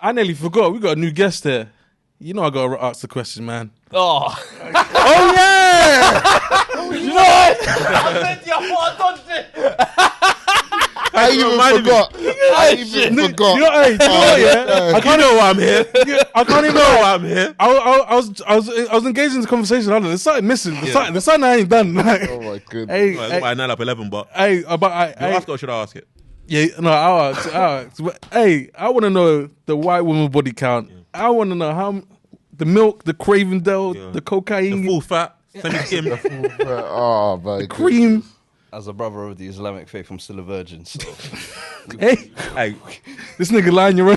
I nearly forgot. We got a new guest here. You know I got to ask the question, man. Oh. Oh, yeah! You know what? I said to you, I dodged it. I even forgot. I even forgot. You know what, yeah? I can't know why I'm here. I can't even know why I'm here. I was engaged in the conversation. I don't know. There's something missing. There's something I ain't done. Like, Oh my goodness. hey, I 9 up 11, but hey, but you ask it or should I ask it? yeah, no, I'll ask. But, hey, I want to know the white woman body count. I want to know how the milk, the Cravendale, the cocaine, The full fat, semi-skim. Oh my the cream. As a brother of the Islamic faith, I'm still a virgin. So. Hey, Hey, this nigga lying your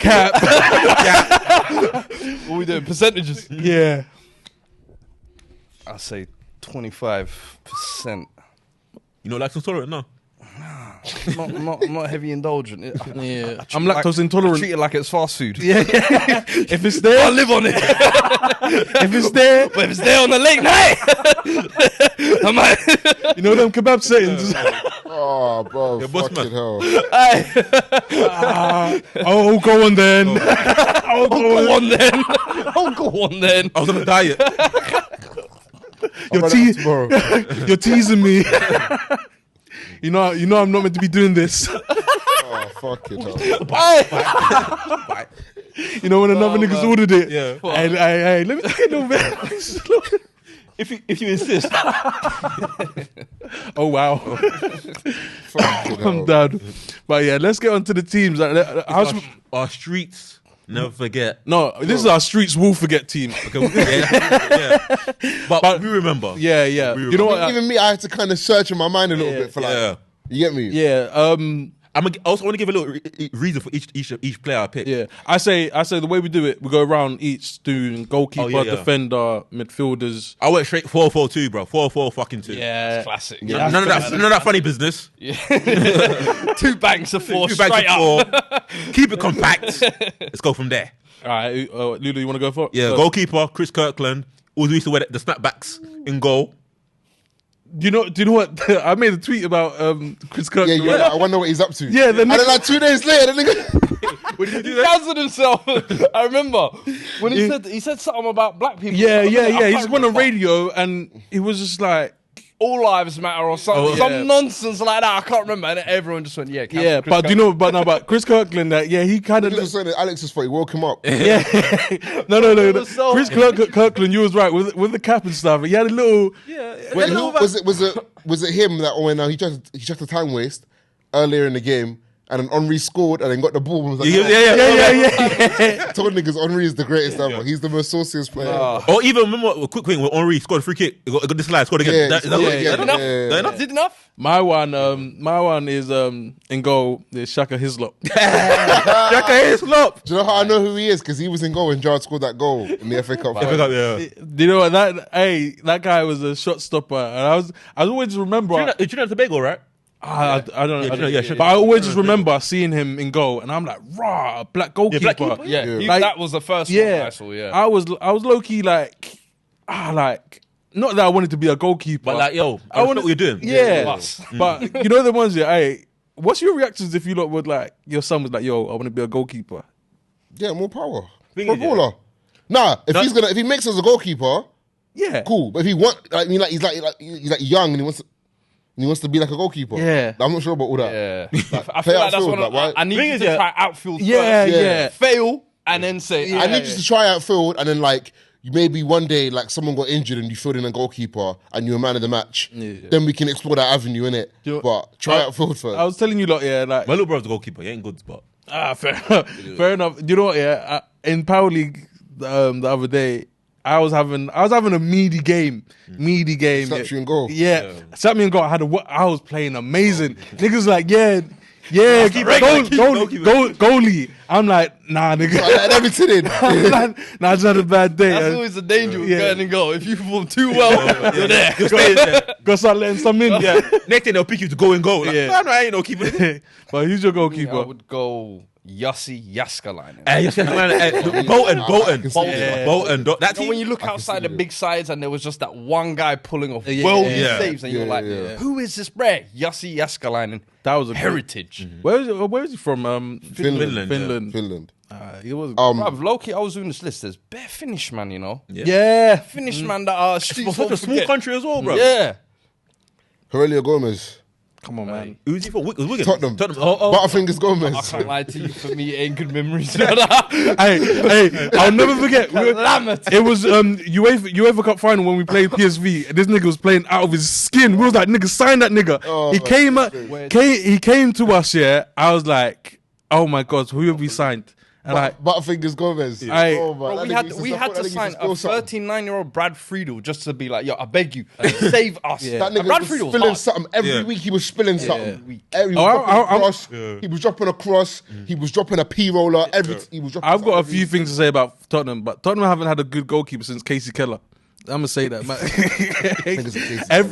cap. What are we doing? Percentages? Yeah. I say 25%. you know lactose tolerant? No. Not heavy indulgent. Yeah. I'm lactose intolerant. Treat it like it's fast food. Yeah. If it's there, I live on it. if it's there, But if it's there on a late night, I might. you know them kebab settings. Oh, bro. Yeah, boss Fucking man. hell. Oh, go on then. Oh, go on then. Oh, go on then. I was on a diet. You're teasing me. You know I'm not meant to be doing this. Oh, fucking hell. Bye. You know when another nigga's ordered it. Yeah. Hey, let me take a little bit. If you insist. Oh wow, Fucking hell. I'm done. But yeah, let's get on to the teams. Like, Our streets never forget. no, this is our streets will forget team. Okay, yeah. But we remember. Yeah. You know what? Even me, I had to kind of search in my mind a little bit for like. Yeah. You get me? Yeah. I also want to give a little reason for each player I pick. Yeah, I say the way we do it, we go around each doing goalkeeper, yeah. defender, midfielders. I went straight 4-4-2, bro. 4-4 fucking 2. Yeah, Classic. None of that funny business. Two banks of four Two straight bags up. of 4. Keep it compact. Let's go from there. All right, Ludo, you want to go for it? Yeah, goalkeeper Chris Kirkland. Always used to wear the snapbacks in goal. Do you know what? I made a tweet about Chris Kirk. Yeah. I wonder what he's up to. Yeah, the and then like 2 days later, the nigga. What did you do He that? cancelled himself. I remember when he said something about black people. Yeah. I He can't just went on remember. radio and he was just like, All lives matter or something, Oh, yeah. some nonsense like that. I can't remember. And everyone just went, cancel yeah. Chris But do you know? But Chris Kirkland, he kind of. He was saying that Alex was funny. Woke him up. Yeah. No. was so- Chris Kirkland, you was right with the cap and stuff. He had a little. Wait, who was it him that when he just a time waste earlier in the game and then Henry scored and then got the ball and was like, Yeah. told niggas Henry is the greatest ever. He's the most sauciest player. Or even remember a quick thing when Henry scored a free kick. He got this slide, scored again. Yeah, That- he that's scored what- again. enough? Yeah. That enough? Is it enough? My one is in goal. Is Shaka Hislop. Shaka Hislop. Do you know how I know who he is? Because he was in goal when Gerrard scored that goal in the FA Cup. final. Yeah. Do you know what that guy was a shot stopper, and I was always just remember. Trinidad and Tobago, right? I don't know. Yeah, sure. But I always just remember seeing him in goal, and I'm like, rah, black goalkeeper. black keeper? Yeah, Like, that was the first one Yeah, I saw. Yeah, I was low key like not that I wanted to be a goalkeeper, But like, yo, I wanna- what you're doing. Yeah, Plus. but you know the ones that, hey, what's your reactions if you lot would like your son was like, yo, I want to be a goalkeeper? Yeah, more power. Thing For a is, yeah. baller. Nah, if he makes us a goalkeeper, Yeah, cool. But if he he's young and he wants to be like a goalkeeper. Yeah. I'm not sure about all that. yeah. Like, I play feel like that's outfield, one. Of, like, why- I need Thing you is, to yeah. try outfield Yeah, first. yeah. Fail and then say, I need you to try outfield and then like maybe one day like someone got injured and you filled in a goalkeeper and you were man of the match. Yeah. Then we can explore that avenue, innit? You know- But try outfield first. I was telling you lot, like My little brother's a goalkeeper. He ain't good, but fair enough. Fair enough. You know what? Yeah, in Power League the other day, I was having a meaty game. Slapped you in goal. Yeah, slapped me in goal. I was playing amazing. Niggas like, goalie. I'm like, nah, nigga. Like everything in. Nah, I just had a bad day. that's always the danger with Yeah. going and go. If you perform too well, you're there. Gotta start letting some in. next thing they'll pick you to go and go. Like, Yeah. no, I ain't no keeper. But who's your I goalkeeper? would go Jussi Jääskeläinen. Hey, Bolton. That You know, team. when you look outside the big sides and there was just that one guy pulling off Yeah, worldly yeah. saves, and you're like, who is this bro? Jussi Jääskeläinen. That was a heritage. Where is he from? Finland. He was. Bruv, low-key, I was doing this list. There's bare Finnish man, you know. Yeah. Finnish man that are streets For such a won't small forget. country as well, bro. Yeah. Aurelio Gomez. Come on, man. Who's he for? Wigan. Tottenham. Oh. Butterfingers Gomez. I can't lie to you. For me, it ain't good memories. Hey, I'll never forget. It was UEFA Cup final when we played PSV. And this nigga was playing out of his skin. We was like, nigga, sign that nigga. He came to us. Yeah, I was like, oh my god, who have we signed? And Butterfingers Gomez. Bro, we had to sign a 39-year-old Brad Friedel just to be like, yo, I beg you, save us. That And nigga Brad was Friedel spilling hard. something every week. He was spilling something. He was dropping a cross. He was dropping a P roller. He was dropping. I've got a few things to say about Tottenham, but Tottenham haven't had a good goalkeeper since Casey Keller. I'm gonna say that, man.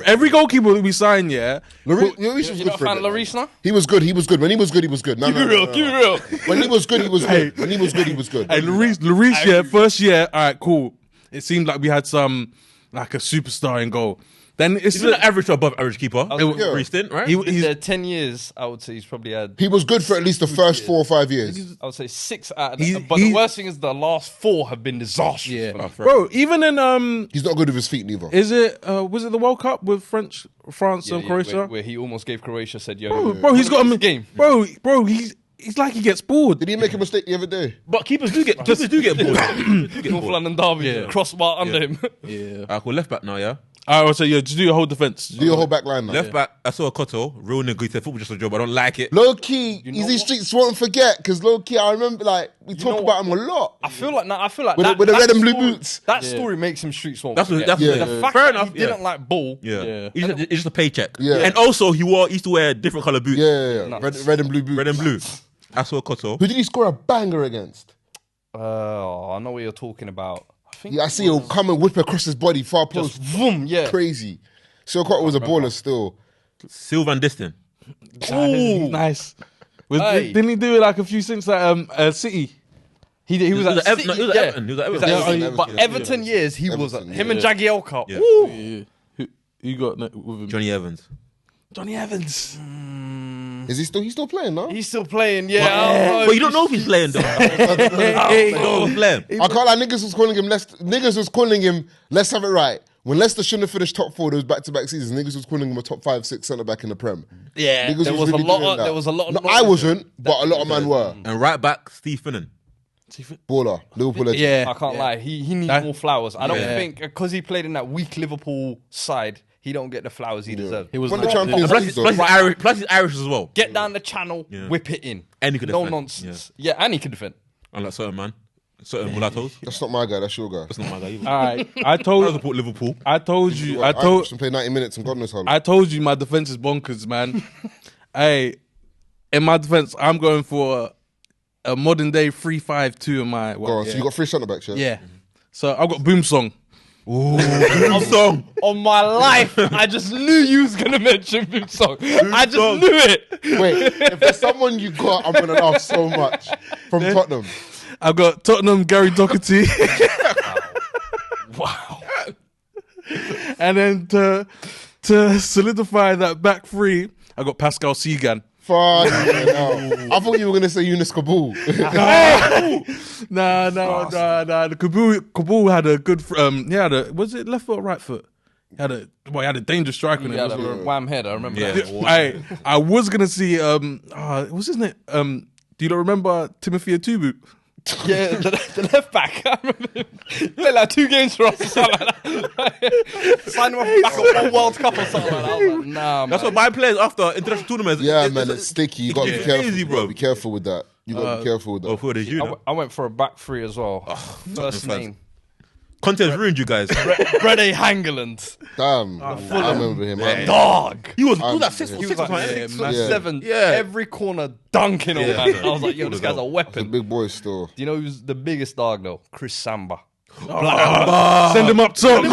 every goalkeeper that we sign, Lloris was You good not for a a fan of bit. Lloris now? He was good. When he was good, he was good. Keep it real. When he was good, he was good. When he was good, he was good. Hey, Lloris, yeah, first year, all right, cool. It seemed like we had some, like a superstar in goal. Then it's He's been an average to above average keeper. Recent, right? In the 10 years, I would say he's probably had, He was good for at least the first 4 or 5 years. I would say 6 out of them. But the worst thing is the last 4 have been disastrous. yeah, bro. Even in He's not good with his feet neither. was it the World Cup with France and Croatia? Where he almost gave Croatia, said, yo, Bro, he's got a game. Bro, he's like he gets bored. Did he make a mistake the other day? But keepers do get bored. North London derby, crossbar under him. Yeah. I call left back now, yeah. I would say, yeah, just do your whole defense. Do your whole back line now. Left back, I saw a Cotto, real nigga. He said football just a job. I don't like it. Low key, Easy Streets won't forget because low key, I remember like we talk about him a lot. I feel like With the red and blue boots. That story makes him street swamp. That's the fact fair that enough. he didn't like ball. Yeah. It's just a paycheck. Yeah. And also he used to wear different color boots. Yeah. Red and blue boots. Red and blue. I saw a Cotto. Who did he score a banger against? I know what you're talking about. I see him come and whip across his body, far post. Vroom, yeah. Crazy. Silcock was a baller still. Sylvan Distin. Ooh, nice. Hey. Didn't he do like a few things at City? He was at Everton. City, He was at Everton. He was at He was Everton. at Everton. But Everton years, he was Everton, him and Jagielka. Yeah. Ooh. Yeah. Who got with him? Johnny Evans. Johnny Evans. Is he still? He's still playing, no? He's still playing, yeah. But you don't know if he's playing though. You don't know if he's playing. I can't lie. Niggas was calling him. Let's have it right. When Leicester shouldn't have finished top 4, those back-to-back seasons, niggas was calling him a top 5, 6 centre back in the Prem. Yeah, Niggas there was really a lot doing of- that. there was a lot of No, noise I wasn't, but a lot of men were. And right back, Steve Finnan. Baller, Liverpool legend. Yeah. I can't lie. He needs more flowers. I don't think because he played in that weak Liverpool side, he don't get the flowers he deserved. He was Won the like- Champions Plus, League, though. plus he's Irish as well. Get down the channel, whip it in. And he could no defend. nonsense. Yeah, and he could defend. Unlike certain man. Certain mulattoes. That's not my guy. That's your guy. That's not my guy either. All right, I support Liverpool. I told you, I watched him play 90 minutes and God knows how long. I told you my defense is bonkers, man. Hey, in my defense, I'm going for a modern day 3-5-2 in my. Go on, so you got 3 centre backs, yeah? Yeah. So I've got Boom Song. Song. On my life, I just knew you was gonna mention Boom Song. I just knew it. Wait, if there's someone you got, I'm gonna laugh so much from Tottenham. I've got Tottenham Gary Doherty. Wow. And then to solidify that back three, I got Pascal Segan. Fuck hell. I thought you were gonna say Yunus Kabul. Nah. The Kabul had a good. He had a. Was it left foot or right foot? He had a dangerous strike on He him. had a wham head. I remember Yeah. that. I was gonna see. What's his name? Do you not remember Timothy Atubu? Yeah, the left back. I remember him. He played like 2 games for us or something like that. Signed him off back at one World Cup or something like that. I was like, nah, man. That's what my players after international tournaments. Yeah, man, it's sticky. You gotta be careful. Easy, You bro. gotta be careful with that. You gotta be careful with that. Oh, for the you. I went for a back 3 as well. First name. Conte's ruined you guys. Brede Hangeland. Damn, I remember him. Dog. He was that 6 He was six like or 6 something. Yeah. 7. Yeah. Every corner dunking on Yeah. man. I was like, yo, this guy's a The weapon. big boy still. Do you know who's the biggest dog though? Chris Samba. Send him up top.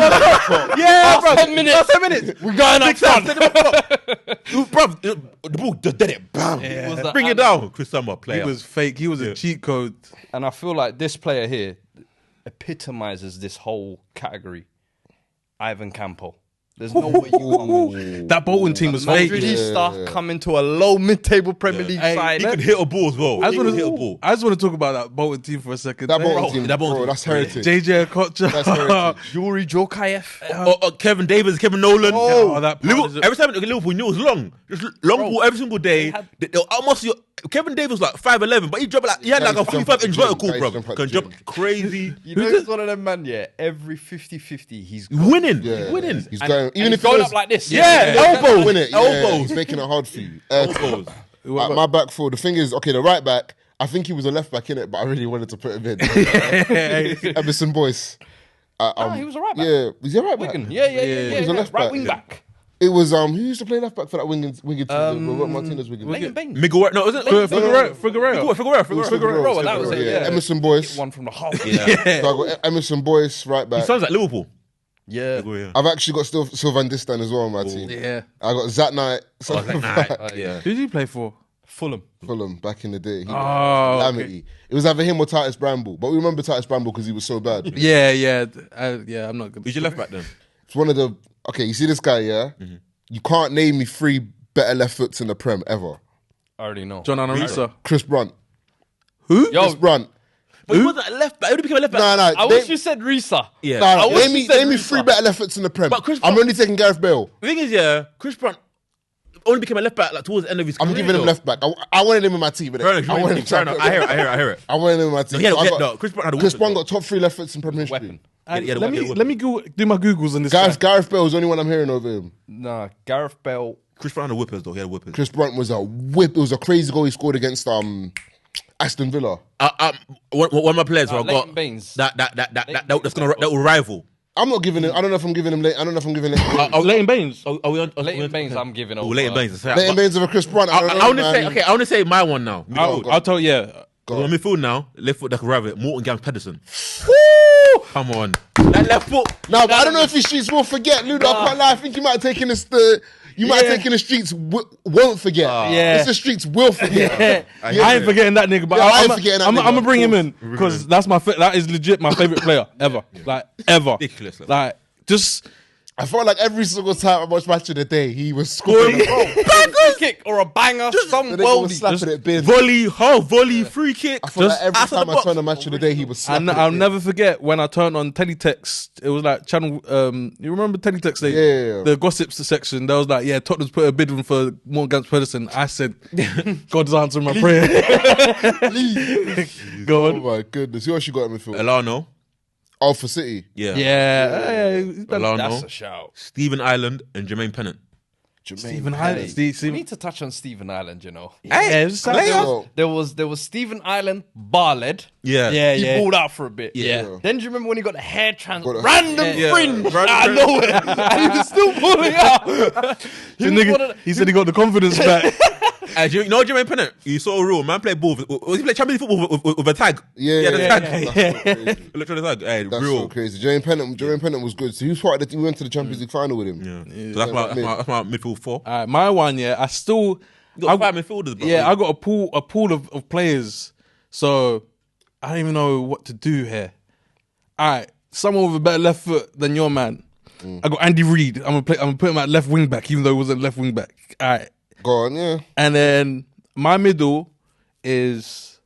Yeah, bro. 10 minutes. 10 minutes. We're going up front. Bro, the ball just did it. Bam. Yeah. Bring it down. Chris Summer, player. He was fake. He was a cheat code. And I feel like this player here epitomizes this whole category. Ivan Campo. There's no way you can't. That Bolton team was fake. Madridista coming to a low mid-table Premier League side. He could hit a ball as well. I just want to talk about that Bolton team for a second. That Bolton team, bro, that's heritage. JJ Okocha. That's heritage. Yuri Djorkaeff. Kevin Davis, Kevin Nolan. That Liverpool, every time Liverpool knew it was long. Just long ball every single day. Kevin Davis was like 5'11", but he dropped like, he had like a 45-inch vertical, bro. Can jump crazy. You know he's one of them, man, yeah. Every 50-50, he's winning. Yeah. Winning. He's going, even if going it was, up like this. elbow, win it. Yeah, Elbows. he's making it hard for you. Elbows. My back four. The thing is, okay, the right back. I think he was a left back in it, but I really wanted to put him in. Emerson Boyce. He was a right back. Yeah, was he a right back? Yeah. He was a left right back. wing back. It was who used to play left back for that winging team? Martinez winging. Leighton Baines. Miguel, no, was it? Figueroa. Figueroa, that was it, yeah. Emerson Boyce. One from the half. So I got Emerson Boyce right back. He sounds like Liverpool. Yeah. I've actually got Sylvan Distan as well on my team. Yeah. I got Zat Knight. Yeah. Who did he play for? Fulham back in the day. Okay. It was either him or Titus Bramble, but we remember Titus Bramble because he was so bad. Yeah. I'm not good. Who's your left back then? It's one of the you see this guy, yeah? Mm-hmm. You can't name me 3 better left foots in the Prem ever. I already know. John Anarisa. Chris Brunt. Who? Chris Brunt. But he wasn't a left back. He only became a left back. No. I wish you said Risa. Yeah. No, wish you said name me Risa. 3 better left foots in the Prem. But Chris I'm Brunt- only taking Gareth Bale. The thing is, Chris Brunt only became a left back like towards the end of his career. I'm giving him left back. I wanted him in my team. Fair enough, I wanted him. I hear it. I wanted him in my team. No, So I got- no, Chris Brunt had a Chris weapon, Brunt though. got top 3 left foots in Premier History. Weapon. Let me do my Googles on this guy. Gareth Bale was the only one I'm hearing over him. Nah, Gareth Bale. Chris Brunt had a whippers though. He had a whippers. Chris Brunt was a whip. It was a crazy goal he scored against Aston Villa. One of my players who I Leighton got Baines. that will rival. I'm not giving him. I don't know if I'm giving him. I don't know if I'm giving him. Leighton Baines. Are we on? Leighton Baines, I'm giving over. Leighton Baines. Leighton Baines over Chris Brunt. I want to say my one now. I'll tell you. Yeah. On midfield now, left foot that can rival it. Morton Gams Pedersen. Come on, that left foot. No, but I don't know if his streets will forget. Ludo, I can't lie. I think you might have taken this. You might have taken the streets won't forget. Yeah. It's the streets will forget. I ain't forgetting that nigga, but Yeah, I ain't forgetting that I'm nigga, gonna bring of him in because that is legit my favorite player ever. Like ever. Ridiculous. Like just. I felt like every single time I watched Match of the Day, he was scoring a goal. Free kick or a banger, some The nigga was worldie. slapping it bin. Volley, free kick. I feel like every outside time the I box. turned on Match of the Day, he was slapping I'll it bin. never forget when I turned on Teletext. It was like channel. You remember Teletext? Yeah. The gossips section. There was like, Tottenham's put a bid in for Morgan Gans Pedersen. I said, God's answering my prayer. Go Oh on. my goodness. Who else you got in midfield? Elano. Oh, for City. Yeah. That's Elano. a shout. Stephen Ireland and Jermaine Pennant. Stephen Highland. We need to touch on Stephen Ireland, you know. There was Stephen Ireland bar-led. Yeah. He balled out for a bit. Yeah. Then do you remember when he got the hair Got a- random fringe Random out of nowhere? And he was still pulling out. He said he got the confidence back. You know Jermaine Pennant? You saw a rule. Man played ball. Was he playing Champions League football with a tag? Yeah, the yeah, tag. Electronic tag. Hey, That's real. so crazy. Jermaine Pennant was good. So he was part of we went to the Champions League final with him. Yeah. So that's my midfield 4. My one, I still. You got 5 midfielders, bro. Yeah, I got a pool of players. So I don't even know what to do here. All right, someone with a better left foot than your man. I got Andy Reid. I'm gonna put him at left wing back, even though he wasn't left wing back. All right. Go on, yeah. And then my middle is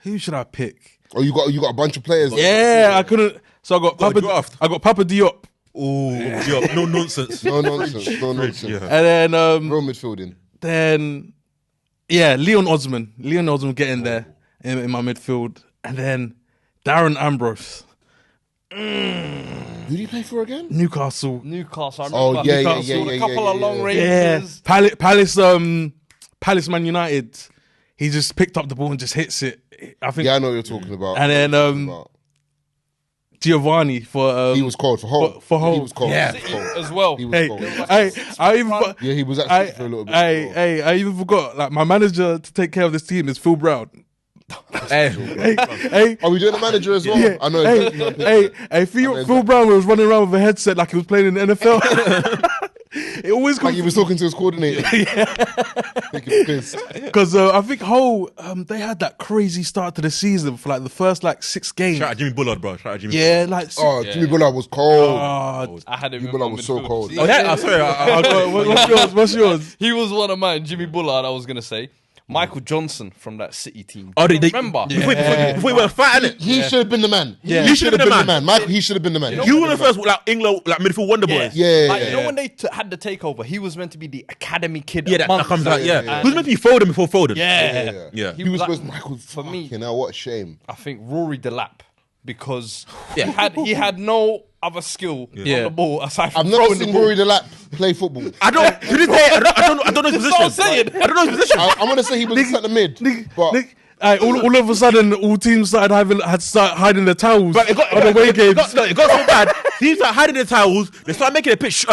who should I pick? Oh, you got a bunch of players. Yeah, I couldn't. So I got draft. Papa Diop, Oh, yeah, no nonsense. No nonsense. Yeah. and then Real midfielding. Leon Osman getting there in my midfield, and then Darren Ambrose, Who do you play for again? Newcastle. Newcastle. I Oh, remember yeah, Newcastle, a couple of long ranges. Palace Man United. He just picked up the ball and just hits it. I think. Yeah, I know what you're talking about. And then Giovanni for he was cold for Hull. for Hull. He was cold. Yeah. As well. He was Hey, cold. I even. Yeah, he was actually for a little bit. I even forgot. Like my manager to take care of this team is Phil Brown. Hey, Are we doing the manager as well? yeah. I know. Hey, Phil Brown was running around with a headset like he was playing in the NFL. It always Like comes he was talking to his coordinator. because I think Hull they had that crazy start to the season for like the first like 6 games. Shout out Jimmy Bullard, bro. Shout out Jimmy. Yeah, like Oh, Jimmy Bullard was cold. I had him. Jimmy in Bullard my was so midfield. cold. Oh, yeah. Sorry. what's yours? He was one of mine. Jimmy Bullard, I was going to say. Michael Johnson from that City team. Oh, remember? Before we were fighting it. He should have been the man. Yeah. He should have been the man. Michael, he should have been the man. You were the first like England like midfield wonder boys. Yeah. Like, you know when they had the takeover, he was meant to be the academy kid. Yeah, that comes out. Yeah. yeah. Who's meant to be Foden before Foden? Yeah. He was like- supposed Michael. for me- You know what a shame. I think Rory Delap, because he had no other skill on the ball aside from I've never throwing the seen ball. Rory Delap play football. I don't. To this day, I don't know his That's what I'm position. saying. I don't know his position. I'm gonna say he was at the mid, but All of a sudden, all teams started hiding their towels But it got on the away games. it got so bad. Teams started hiding their towels. They started making the pitch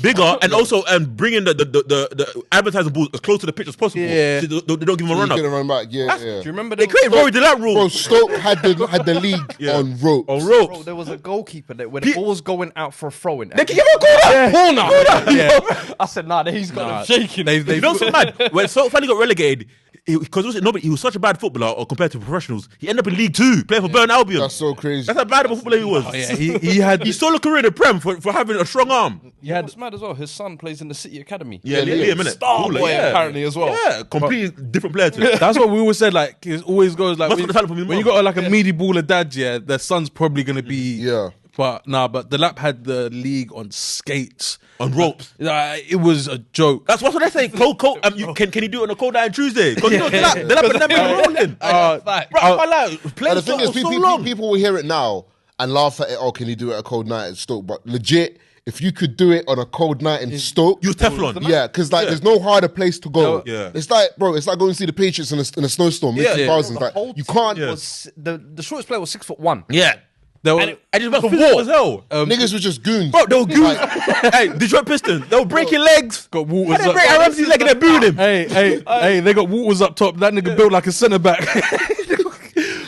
bigger, and also bringing the advertising booth as close to the pitch as possible. Yeah. So they don't give him a he's run up. gonna run back. Yeah. Do you remember They created Rory Delap rule. Bro, Stoke had the league on rope. on Bro, ropes. there was a goalkeeper that when the ball was going out for a throw-in, They can give him a corner. Yeah. I said, nah, he's got them shaking. You know what's so mad? When Stoke finally got relegated, because he was such a bad footballer, or compared to professionals, he ended up in League 2 playing for Burn Albion. That's so crazy. That's how bad of a footballer he was. Oh, yeah, he had. He stole a career in the Prem for having a strong arm. Yeah, it's mad as well. His son plays in the City Academy. Yeah, Liam. Liam, innit? Star Cooler, boy, apparently, as well. Yeah, completely different player to it. That's what we always said. Like it always goes like Must got the talent for me when you more. got like a meaty baller dad, yeah, their son's probably gonna be. Yeah. But the Lap had the league on skates. On ropes. It was a joke. That's what they say. Cold. Can he do it on a cold night on Tuesday? Because you know, the lap and them been rolling. And the thing is, people will hear it now and laugh at it. Oh, can you do it a cold night at Stoke? But legit, if you could do it on a cold night in Stoke, Use Teflon. yeah, because there's no harder place to go. Yeah. It's like, bro, it's like going to see the Patriots in a snowstorm. Yeah. Thousands. The Like, whole you team can't. was the shortest player was 6'1". Yeah. And it was physical as hell. Niggas were just goons. Bro, they were goons. Like, Hey, Detroit Pistons. They were breaking legs. got Waters How they up. break Aaron Ramsey's leg and they booed him. Hey, they got Waters up top. That nigga built like a centre back.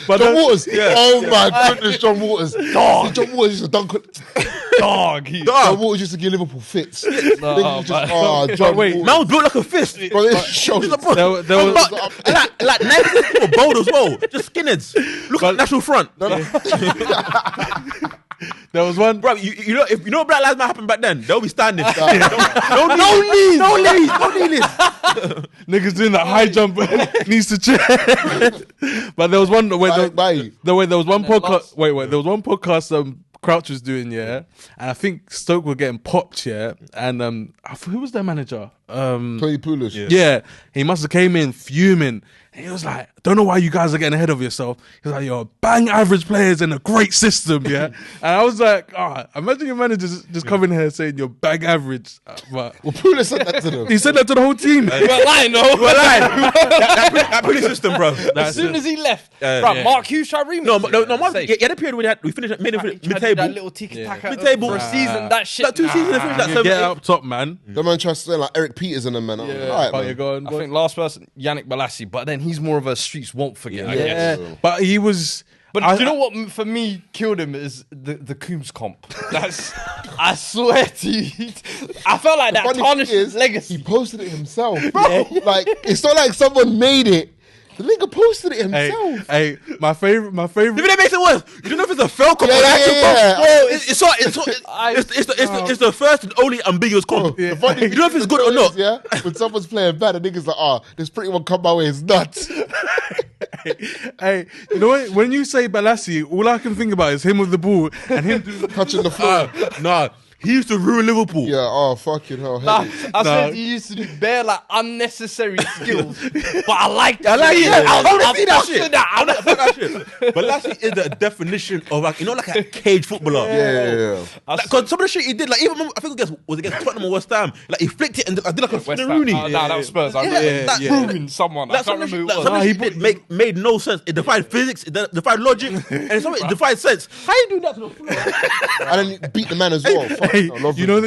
But John Waters. Oh my goodness, John Waters. Dog. John Waters used to dunk. Dog. John Waters used to give Liverpool fits. John wait, Waters. Man was built like a fist. Bro, this shows. Bro, there was- like 90 people bold as well. Just skinheads. Look at National Front. there was one. Bro, you know if you know Black Lives Matter happened back then, they'll be standing. No knees. Niggas doing that high jump knees to chest. But there was one where there was one podcast. Wait, there was one podcast Crouch was doing, yeah, and I think Stoke were getting popped, yeah, and who was their manager? Tony Pulis. Yeah, he must have came in fuming. And he was like, don't know why you guys are getting ahead of yourself. He was like, you're bang average players in a great system, yeah? And I was like, imagine your manager just coming here saying you're bang average. But Well, Pulis said that to them. he said that to the whole team. We're lying, though. We're lying. That police system, bro. As soon as he left, bro, Mark Hughes tried remix. No, Mark, he had a period when we finished at mid-table. That little tiki-taka Mid-table. for a season, that shit. Like 2 seasons, they finished You at get 7. up top, man. The man tries to say like Eric Peters and them, man. I'm like, all right, But man. you're going, I think last person, Yannick Balassi, but then he's more of a streets won't forget, I guess. yeah. But he was. But do you know what for me killed him is the Coombs comp. That's, I swear to you, I felt like that Funny tarnished thing his is, legacy. He posted it himself. Like, it's not like someone made it. The nigga posted it himself. Hey, my favorite. Even that makes it worse. You don't know if it's a fell comp or an Yeah, actual yeah, comp. yeah. Bro, it's the first and only ambiguous comp. The funny You don't know if thing it's good or not. Yeah, when someone's playing bad, the nigga's like, this pretty one come my way is nuts. Hey, you know what? When you say Balassi, all I can think about is him with the ball and him doing Touching the floor. Nah, he used to ruin Liverpool. Yeah, fucking hell. Nah, heavy. I said he used to do bare like unnecessary skills, but I liked it. I like it. I want to see that fucking shit. that. I want to see that shit. But Lassie is the definition of like, like a cage footballer. Yeah. Because some of the shit he did, like even I think it was against Tottenham or West Ham, like he flicked it and I did like a West Ham. Rooney. Nah, that was Spurs. I remember ruining someone. I Like can't some remember who it of was. the shit he did made no sense. It defied physics, it defied logic, and some of it defied sense. How you do that to the floor? And then beat the man as well. Fuck Hey, you know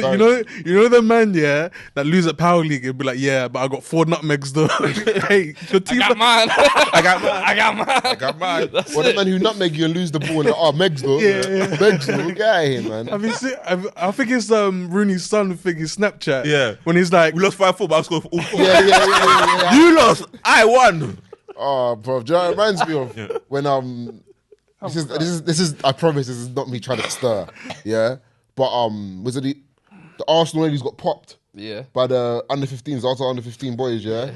the man, yeah, that lose at Power League and be like, yeah, but I got 4 nutmegs though. Hey, your team. I got mine. Well, the man who nutmeg you and lose the ball and megs though. Megs though. Get out of here, man. I think it's Rooney's son thing, his Snapchat. Yeah. When he's like, we lost 5-4, but I scored all 4. Yeah. You lost, I won. Oh, bro, do you know what it reminds me of? When this is I promise this is not me trying to stir, yeah. But was it the Arsenal ladies got popped? Yeah. By the under-15s, also under-15 boys, yeah.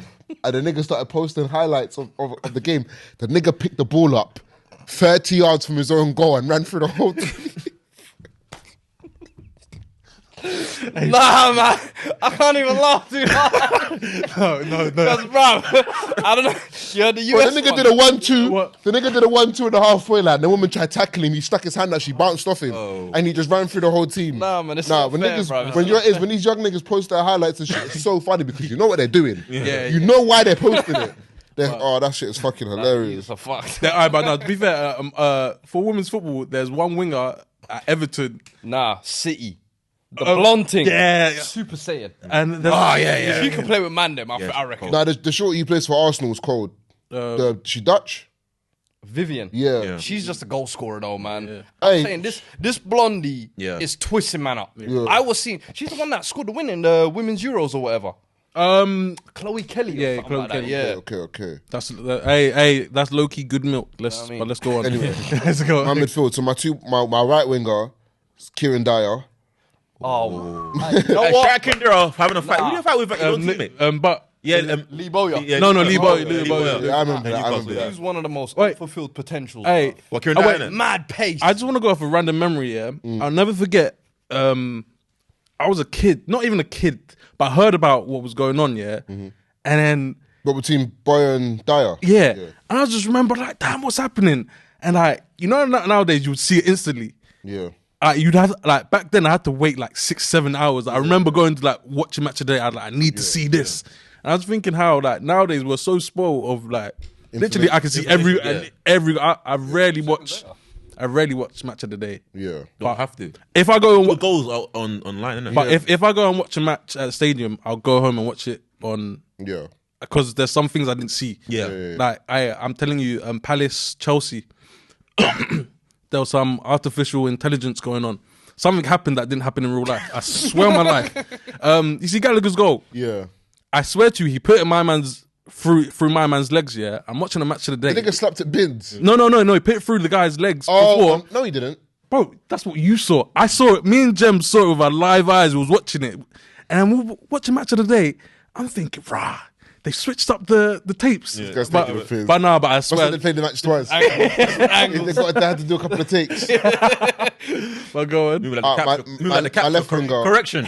And the nigga started posting highlights of the game. The nigga picked the ball up 30 yards from his own goal and ran through the whole team. Nah, man, I can't even laugh too hard. no. Because, bro, I don't know. You heard the US Well, the nigga did a 1-2. What? The nigga did a 1-2 in the halfway line. The woman tried tackling him. He stuck his hand out. She bounced off him, and he just ran through the whole team. Nah, man, it's not when fair, niggas, bro. when these young niggas post their highlights and shit, it's so funny because you know what they're doing. Yeah. You know why they're posting it. That shit is fucking hilarious. It's a fuck. But no, to be fair, for women's football, there's one winger at Everton. Nah, City. The blonde thing. Yeah. Super Saiyan. And If you can play with Mandem, I reckon. Nah, the short he plays for Arsenal is cold. She Dutch? Vivian. Yeah. She's just a goal scorer though, man. Hey. I'm saying this blondie Yeah. is twisting man up. Yeah. I was seeing, she's the one that scored the win in the Women's Euros or whatever. Chloe Kelly. Yeah, Or Chloe like that. Kelly. Yeah. Okay. That's that's low key good milk. But let's go on. Anyway. Let's go. My midfield. So my right winger is Kieran Dyer. Oh, You know what? Shaq and off having a fight. Who did you fight with? Your teammate? But Lee Bowyer. No, Lee Bowyer. Yeah, I remember that. He's one of the most Wait. unfulfilled potentials. Hey, What, Kieran Dyer? Mad pace. I just want to go off a random memory. Yeah, I'll never forget. I was a kid, not even a kid, but I heard about what was going on. Yeah, and then But between Boyer and Dyer. yeah, and I just remember like, damn, what's happening? And like, you know, nowadays you would see it instantly. Yeah. You'd have like back then I had to wait like 6-7 hours. I remember going to like watch a match a day. I need to see this. And I was thinking how like nowadays we're so spoiled of like literally I can see every. I rarely watch match of the day. Yeah. Don't have to. If I go and What goals are online, innit? but if I go and watch a match at the stadium, I'll go home and watch it on Yeah. because there's some things I didn't see. Yeah. Like I'm telling you, Palace, Chelsea. There was some artificial intelligence going on. Something happened that didn't happen in real life. I swear on my life. You see Gallagher's goal? Yeah. I swear to you, he put it in my man's through my man's legs. Yeah, I'm watching a match of the day. The nigga slapped at bins. No. He put it through the guy's legs before. No, he didn't. Bro, that's what you saw. I saw it. Me and Jem saw it with our live eyes. We was watching it, and we were watching match of the day. I'm thinking, rah. They switched up the tapes, Guys taking the piss. but I That's why swear. they played the match twice. They had to do a couple of takes. But go on. Move like the capture. Move like the my capture. left winger. Correction.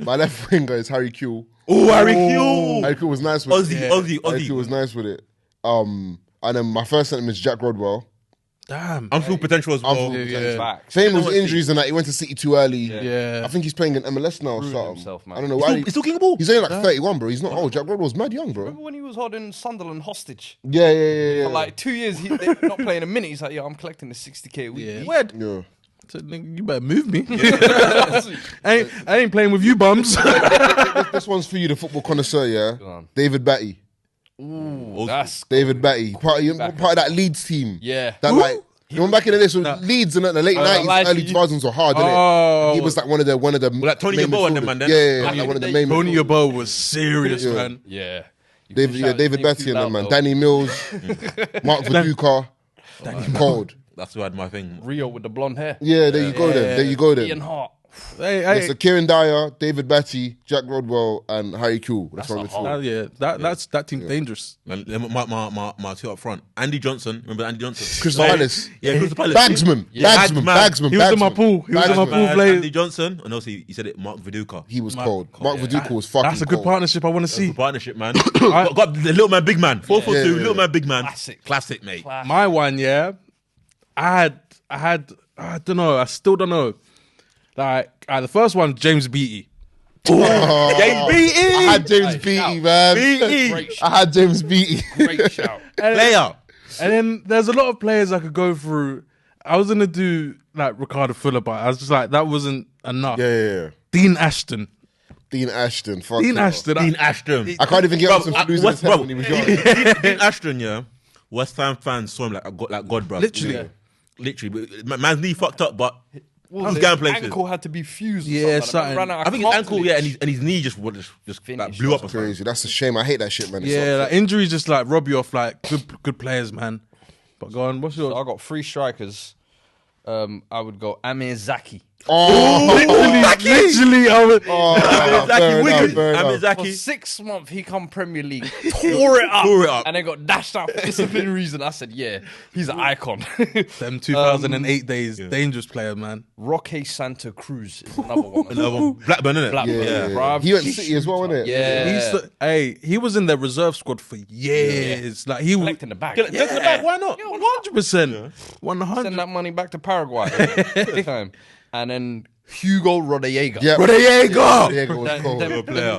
My left winger is Harry Kewell. Oh, Harry Kewell. Harry Kewell was nice with it. Aussie. Harry Kewell was nice with it. And then my first sentiment is Jack Rodwell. Damn. Unfulfilled potential as well. Unfulfilled potential. Facts. Famous injuries and that. He went to City too early. Yeah. I think he's playing in MLS now or something. himself, man. I don't know why. He's still king of ball. He's only like 31, bro. He's not old. Jack Rodwell's mad young, bro. Remember when he was holding Sunderland hostage? Yeah. For like 2 years, they're not playing a minute. He's like, I'm collecting the 60k a week. Yeah. Where? Yeah. So, nigga, you better move me. I ain't playing with you bums. This one's for you, the football connoisseur, yeah? on. David Batty. Ooh, that's David Batty. Part of that Leeds team. yeah. That like, you know, back in the day, so Leeds in the late 90s, early 2000s were hard, Oh. innit? He was like one of the like Tony main Yeboah and them, midfielders. man, then? Yeah, like one of the main Tony midfielders. Yeboah was serious, Yeah. man. Yeah. David Batty and them, man. Danny Mills, Mark Viduka. Cold. That's who had my thing. Rio with the blonde hair. Yeah, there you go then. There you go Ian then. Hart. Hey, So Kieran Dyer, David Batty, Jack Rodwell, and Harry Kewell. That's my midfield. that team's dangerous. And my two up front. Andy Johnson. Remember Andy Johnson? Crystal Palace. Yeah, Crystal Palace. Bagsman. He was in my pool. He was in my pool playing. Andy Johnson. And also he said it, Mark Viduka. He was cold. Mark Viduka was fucking That's a good cold. partnership I want to see. Good partnership, man. got the little man, big man. 4-4-2, Yeah. little man, big man. Classic. mate. My one, yeah. I don't know. I still don't know. Like the first one, James Beattie. James I Beattie. had James Beattie, man. Beattie. I had James Beattie. Great shout. Player. And then there's a lot of players I could go through. I was gonna do like Ricardo Fuller, but I was just like, that wasn't enough. Yeah. Dean Ashton. Dean Ashton. Fuck Dean hell. Ashton. Dean Ashton. I can't even get on some losing his head when he was young. Dean Ashton, yeah. West Ham fans saw him like God, bro. Literally. Literally. Man's knee fucked up, but What was he's it? going places. Ankle had to be fused. Yeah, or something. something. Ran out I of think his ankle, cartilage. and his knee just like, Finished. blew up. Or something. Crazy. That's a shame. I hate that shit, man. It's Yeah, so- like injuries just like rob you off like good players, man. But go on, what's So your I got 3 strikers. I would go Amir Zaki. literally? I was, fair enough, Wigan. fair enough. For Zaki. 6 months, he come Premier League, tore it up, up. and then got dashed out for disciplinary reason. I said, yeah, he's an icon. them 2008 days, dangerous player, man. Roque Santa Cruz is another one. Another Blackburn, innit? Blackburn, Yeah. bruv. He went to City as well, wasn't it? Yeah. He was in the reserve squad for years. Like he was Collecting the bag. Get to the back, why not? 100%. 100. Send that money back to Paraguay. Time. And then Hugo Rodallega. Yeah. Rodallega! Diego was cold.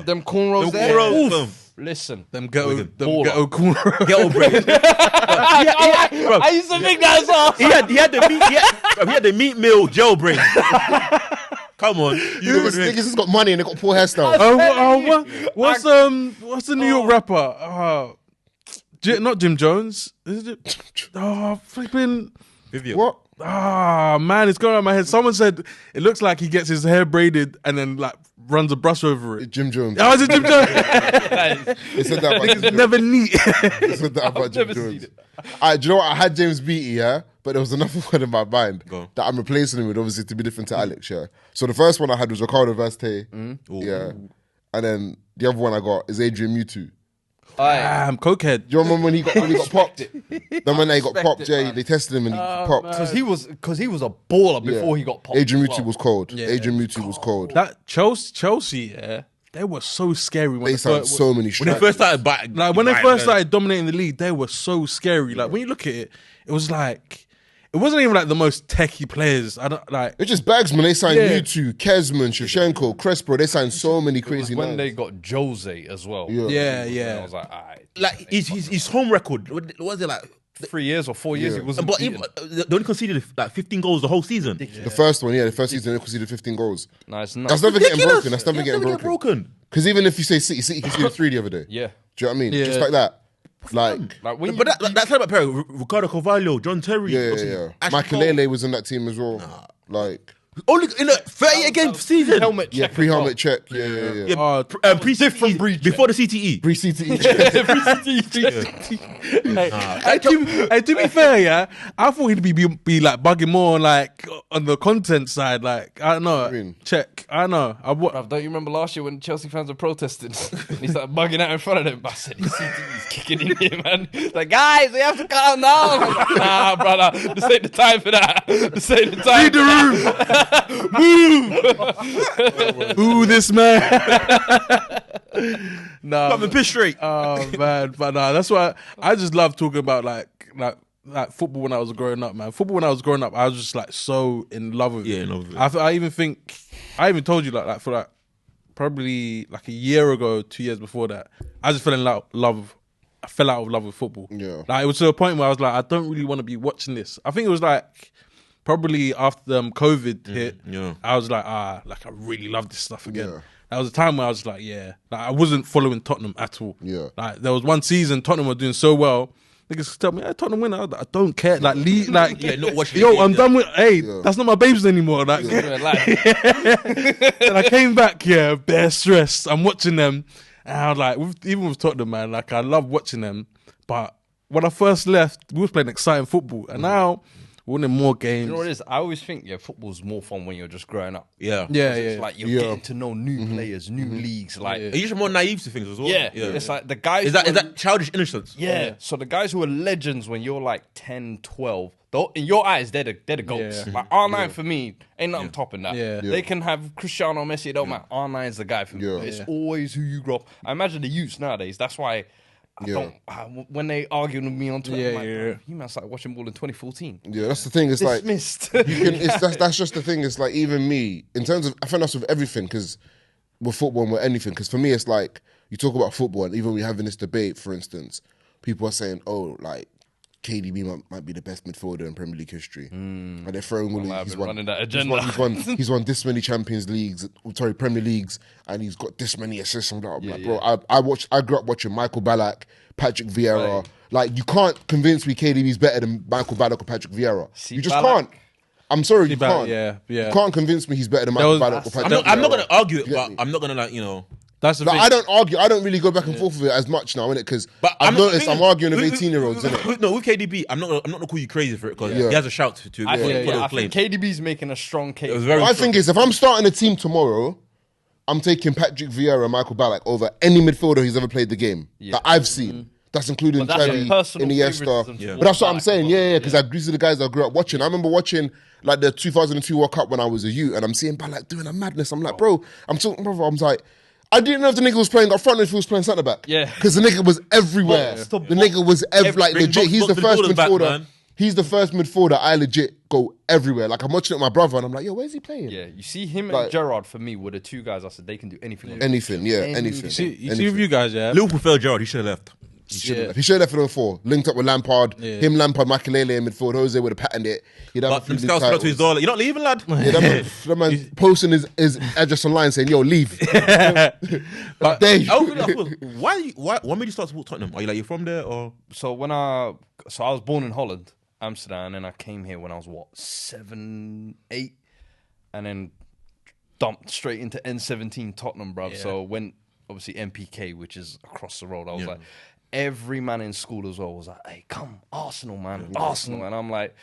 Them cornrows there. cornrows, Oof. Listen. Them ghetto Baller. corner. Ghetto brain. I used to think that as well. He had the meat meal gel brain. Come on, This niggas has got money and they got poor hairstyles. What's the New York rapper? Not Jim Jones. Is it? Flipping. Vivian. What? Man, it's going on my head. Someone said it looks like he gets his hair braided and then like runs a brush over it. Jim Jones. Oh, is it Jim Jones? They said that about Jim Jones. Never neat. They said that about Jim never Jones. seen Do you know what? I had James Beattie, yeah? But there was another one in my mind Go on. that I'm replacing him with, obviously, to be different to Alex, yeah? So the first one I had was Ricardo Vazte, yeah? And then the other one I got is Adrian Mutu. Damn, cokehead. Do you remember when he got popped? Then when they got popped, yeah, they tested him and he popped. Because he was a baller before he got popped. Adrian as Mutu well. was cold. Adrian Mutu was cold. That Chelsea, yeah, they were so scary when They signed so many When they strikers. first started biting, like when they first started dominating the league, they were so scary. Like when you look at it, it was like it wasn't even like the most techie players. I don't like. It's just bags, man. They signed Yeah. Mutu, Kesman, Shevchenko, Crespo. They signed so many crazy When names. they got Jose as well. Yeah. Yeah. I was like, all right. like his home record. What was it like? 3 years or 4 years, Yeah. he wasn't But beaten. they only conceded like 15 goals the whole season. The first one, the first season they conceded 15 goals. No, it's not. That's never getting Ridiculous. broken. That's never getting broken. Because even if you say City conceded 3 the other day. Yeah. Do you know what I mean? Yeah. Just like that. Like, Like when But that's how about Perry, Ricardo Carvalho, John Terry. yeah. Ashley Michael Cole. Lele was in that team as well. Like, Only in a 38 game season. helmet yeah, check pre-helmet check. Yeah. Yeah, different breed before the CTE. Pre-CTE. To be fair, yeah, I thought he'd be like bugging more on like on the content side. Like I don't know, mean? check. I know. Bruv, don't you remember last year when Chelsea fans were protesting? And he started bugging out in front of them. I said, he's kicking in here, man. Like, guys, we have to calm down. I was like, nah, brother, this ain't the time for that. This ain't the time. Read the room. Ooh, this man. Nah, Come and piss straight. oh man, but nah, that's why I just love talking about like football when I was growing up, man. Football when I was growing up, I was just like so in love with it. Yeah, in love with it. I even told you like for like probably like a year ago, 2 years before that, I just fell in love. I fell out of love with football. Yeah. Like it was to a point where I was like, I don't really want to be watching this. I think it was like probably after COVID hit. yeah. I was like, like I really love this stuff again. Yeah. That was a time where I was like, like I wasn't following Tottenham at all. Yeah. Like there was one season Tottenham were doing so well. Niggas tell me, hey, Tottenham win. I don't care. Like, not watching yo, the I'm games, done with. Hey, that's not my babes anymore. Like, and I came back, bare stressed. I'm watching them, and I was like, even with Tottenham, man, like I love watching them. But when I first left, we was playing exciting football, and now we're winning more games. You know what it is? I always think, football's more fun when you're just growing up. Yeah. It's like you're Yeah. getting to know new players, new leagues. Like, Are you just more naive to things as well? it's like the guys. Is who are- that childish innocence? Yeah. So the guys who are legends when you're like 10, 12, in your eyes, they're the goats. Yeah. Like R9 for me, ain't nothing topping that. Yeah. They can have Cristiano Messi, it don't matter. R9's the guy for me. Yeah. It's always who you grow up. I imagine the youths nowadays, that's why when they argue with me on Twitter, I'm like, Yeah. you man started watching ball in 2014. Yeah, that's the thing. It's like, Dismissed. that's just the thing. It's like, even me, in terms of, I think that's with everything, because with football and with anything, because for me, it's like, you talk about football, and even we having this debate, for instance, people are saying, oh, like, KDB might be the best midfielder in Premier League history. And they're throwing all I've he's been won, running that agenda. he's won this many Champions Leagues, Premier Leagues, and he's got this many assists. I'm like, bro, I grew up watching Michael Ballack, Patrick Vieira. Right. Like, you can't convince me KDB's better than Michael Ballack or Patrick Vieira. You just Ballack. can't. I'm sorry, you can't. Yeah. You can't convince me he's better than Michael Ballack or Patrick Vieira. I'm not going to argue it, but I'm not going to That's the Like, thing. I don't argue. I don't really go back and forth with it as much now, innit? Because I've noticed I'm arguing with 18-year-olds, innit? No, with KDB, I'm not gonna call you crazy for it because Yeah. he has a shout to I think, put I those think claims. KDB's making a strong case. It was very My strong. thing is, if I'm starting a team tomorrow, I'm taking Patrick Vieira and Michael Ballack over any midfielder who's ever played the game that I've seen. That's including But that's Xavi, personal Iniesta. favouritism But that's what I'm towards saying. Ballack. Yeah, because these are the guys I grew up watching. I remember watching like the 2002 World Cup when I was a youth, and I'm seeing Ballack doing a madness. I'm like, bro, I'm like, I didn't know if the nigga was playing up front or if he was playing centre back. Yeah. Because the nigga was everywhere. Box to The nigga was like Bring legit. He's the box first midfielders back, midfielder. man. He's the first midfielder I legit go everywhere. Like, I'm watching it with my brother, and I'm like, yo, where's he playing? Yeah, you see him Like- and Gerrard for me were the two guys I said they can do anything. on the Anything, yeah, Anything. anything. You see with you guys, yeah. Liverpool failed Gerrard. He should have left. He should have left it 04. Linked up with Lampard. Him, Lampard, Makelele in midfield. Jose would have patterned it. He'd have a But few them league scouts got to his titles. door. You're not leaving, lad. Yeah, that man posting his address online saying, yo, leave. But Why made you start support Tottenham? Are you from there or? So I was born in Holland, Amsterdam, and then I came here when I was 7, 8, and then dumped straight into N17 Tottenham, bruv. So went obviously MPK, which is across the road. I was like, every man in school as well was like, "Hey, come Arsenal, man, Arsenal," and I'm like,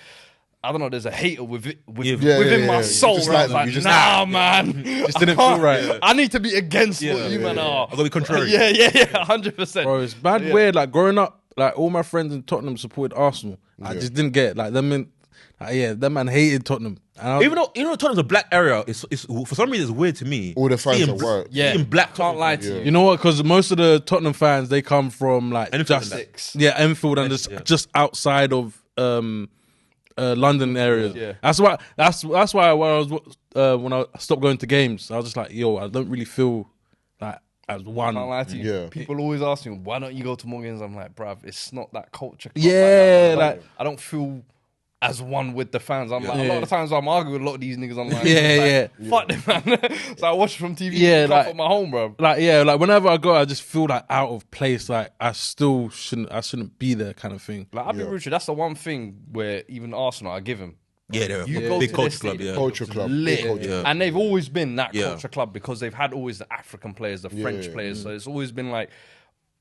I don't know. There's a hater within my soul. Just Where I like was like, them. You just nah, man. Just didn't feel right. I need to be against what you man are. I've got to be contrary. Yeah, 100%. Bro, it's bad weird. Like growing up, like all my friends in Tottenham supported Arsenal. I just didn't get it. Like them man hated Tottenham. And I was, Even though Tottenham's a black area, it's for some reason it's weird to me. All the fans seeing are white. seeing black. Can't lie to you. you know what? Because most of the Tottenham fans they come from like Enfield just and that. Enfield and just outside of London areas. Yeah. That's why when I stopped going to games, I was just like, yo, I don't really feel like as one. Can't lie to you. Yeah. People always ask me, why don't you go to more games? I'm like, bruv, it's not that culture. club Yeah, like that. I don't feel as one with the fans. I'm like, a lot of the times I'm arguing with a lot of these niggas. I'm like, fuck them, man. So I watch it from TV. Yeah, like, like- at my home, bro. Like whenever I go, I just feel like out of place. Like I shouldn't be there, kind of thing. Like, I'll be rude. That's the one thing where even Arsenal, I give him. Yeah, they're You a go big to culture their club. stadium. Yeah, Culture club. Lit. Big culture. And they've always been that Yeah. culture club because they've had always the African players, the French players. So it's always been like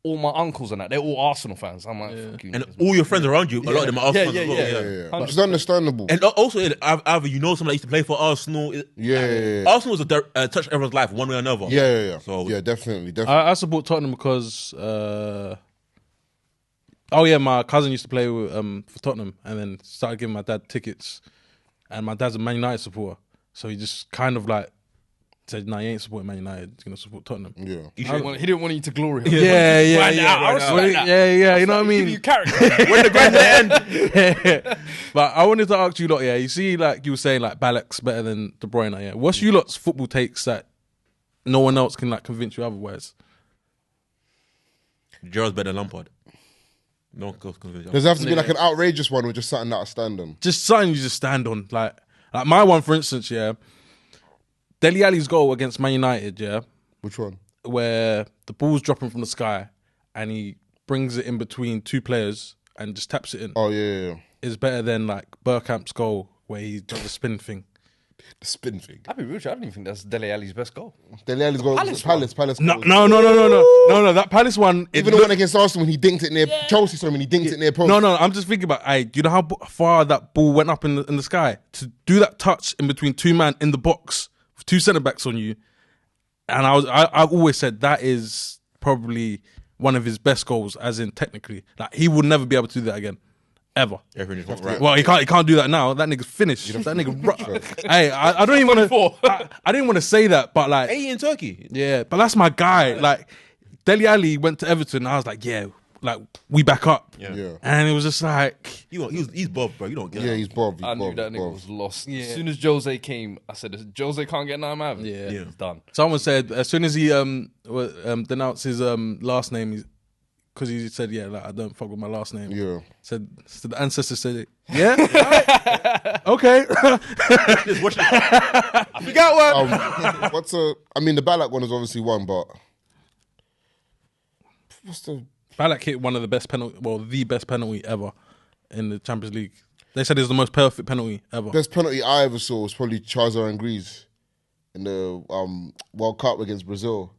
all my uncles and that, they're all Arsenal fans. I'm like, fuck you. and niggas, all your friends around you, a lot of them are Arsenal fans as well. Yeah. Which is understandable. And also, either you know someone that used to play for Arsenal. Yeah. Arsenal was touch everyone's life one way or another. Yeah. So Yeah, definitely. I support Tottenham because my cousin used to play with, for Tottenham and then started giving my dad tickets, and my dad's a Man United supporter, so he just kind of like said, "Nah, he ain't supporting Man United. He's gonna support Tottenham." Yeah. he didn't want you to glory. Yeah. I respect that. Yeah. You know what I Give mean? you character. when the grand end, But I wanted to ask you lot. Yeah, you see, like you were saying, like Ballack's better than De Bruyne. Yeah, what's you lot's football takes that no one else can like convince you otherwise? Gerard's better than Lampard. No one goes convinced. Does it have to be like an outrageous one or just something that I stand on? Just something you just stand on. Like my one, for instance, yeah. Dele Alli's goal against Man United, yeah, Which one? where the ball's dropping from the sky and he brings it in between two players and just taps it in, Oh, yeah. is better than like Bergkamp's goal where he does the spin thing. The spin thing. I'll be rude. I don't even think that's Dele Alli's best goal. Dele Alli's goal. Palace. No, goal. that Palace one. Even the one against Arsenal when he dinked it near Chelsea, sorry, when he dinked it near post. No, I'm just thinking about, do you know how far that ball went up in the sky? To do that touch in between two men in the box, with two centre-backs on you, and I've always said that is probably one of his best goals, as in technically. Like, he would never be able to do that again. Ever. Everything is right. Well, he can't do that now. That nigga's finished. That nigga. Hey, I don't even want to. I didn't want to say that, but like, Hey, in Turkey. yeah, but that's my guy. Like, Dele Alli went to Everton. And I was like, yeah, like we back up. Yeah. And it was just like, He's Bob, bro. You don't get Yeah, it. he's Bob. I knew that nigga was lost. As soon as Jose came, I said, Jose can't get nothing out of it. Yeah. It's done. someone said, as soon as he denounced his last name, because he said, yeah, like, I don't fuck with my last name. Yeah. So the ancestors said, yeah, right. Okay. Watch this. I forgot one. I mean, the Ballack one is obviously one, but what's the... Ballack hit one of the best penalty, well, the best penalty ever in the Champions League. They said it's the most perfect penalty ever. Best penalty I ever saw was probably Charles Arangris in the World Cup against Brazil.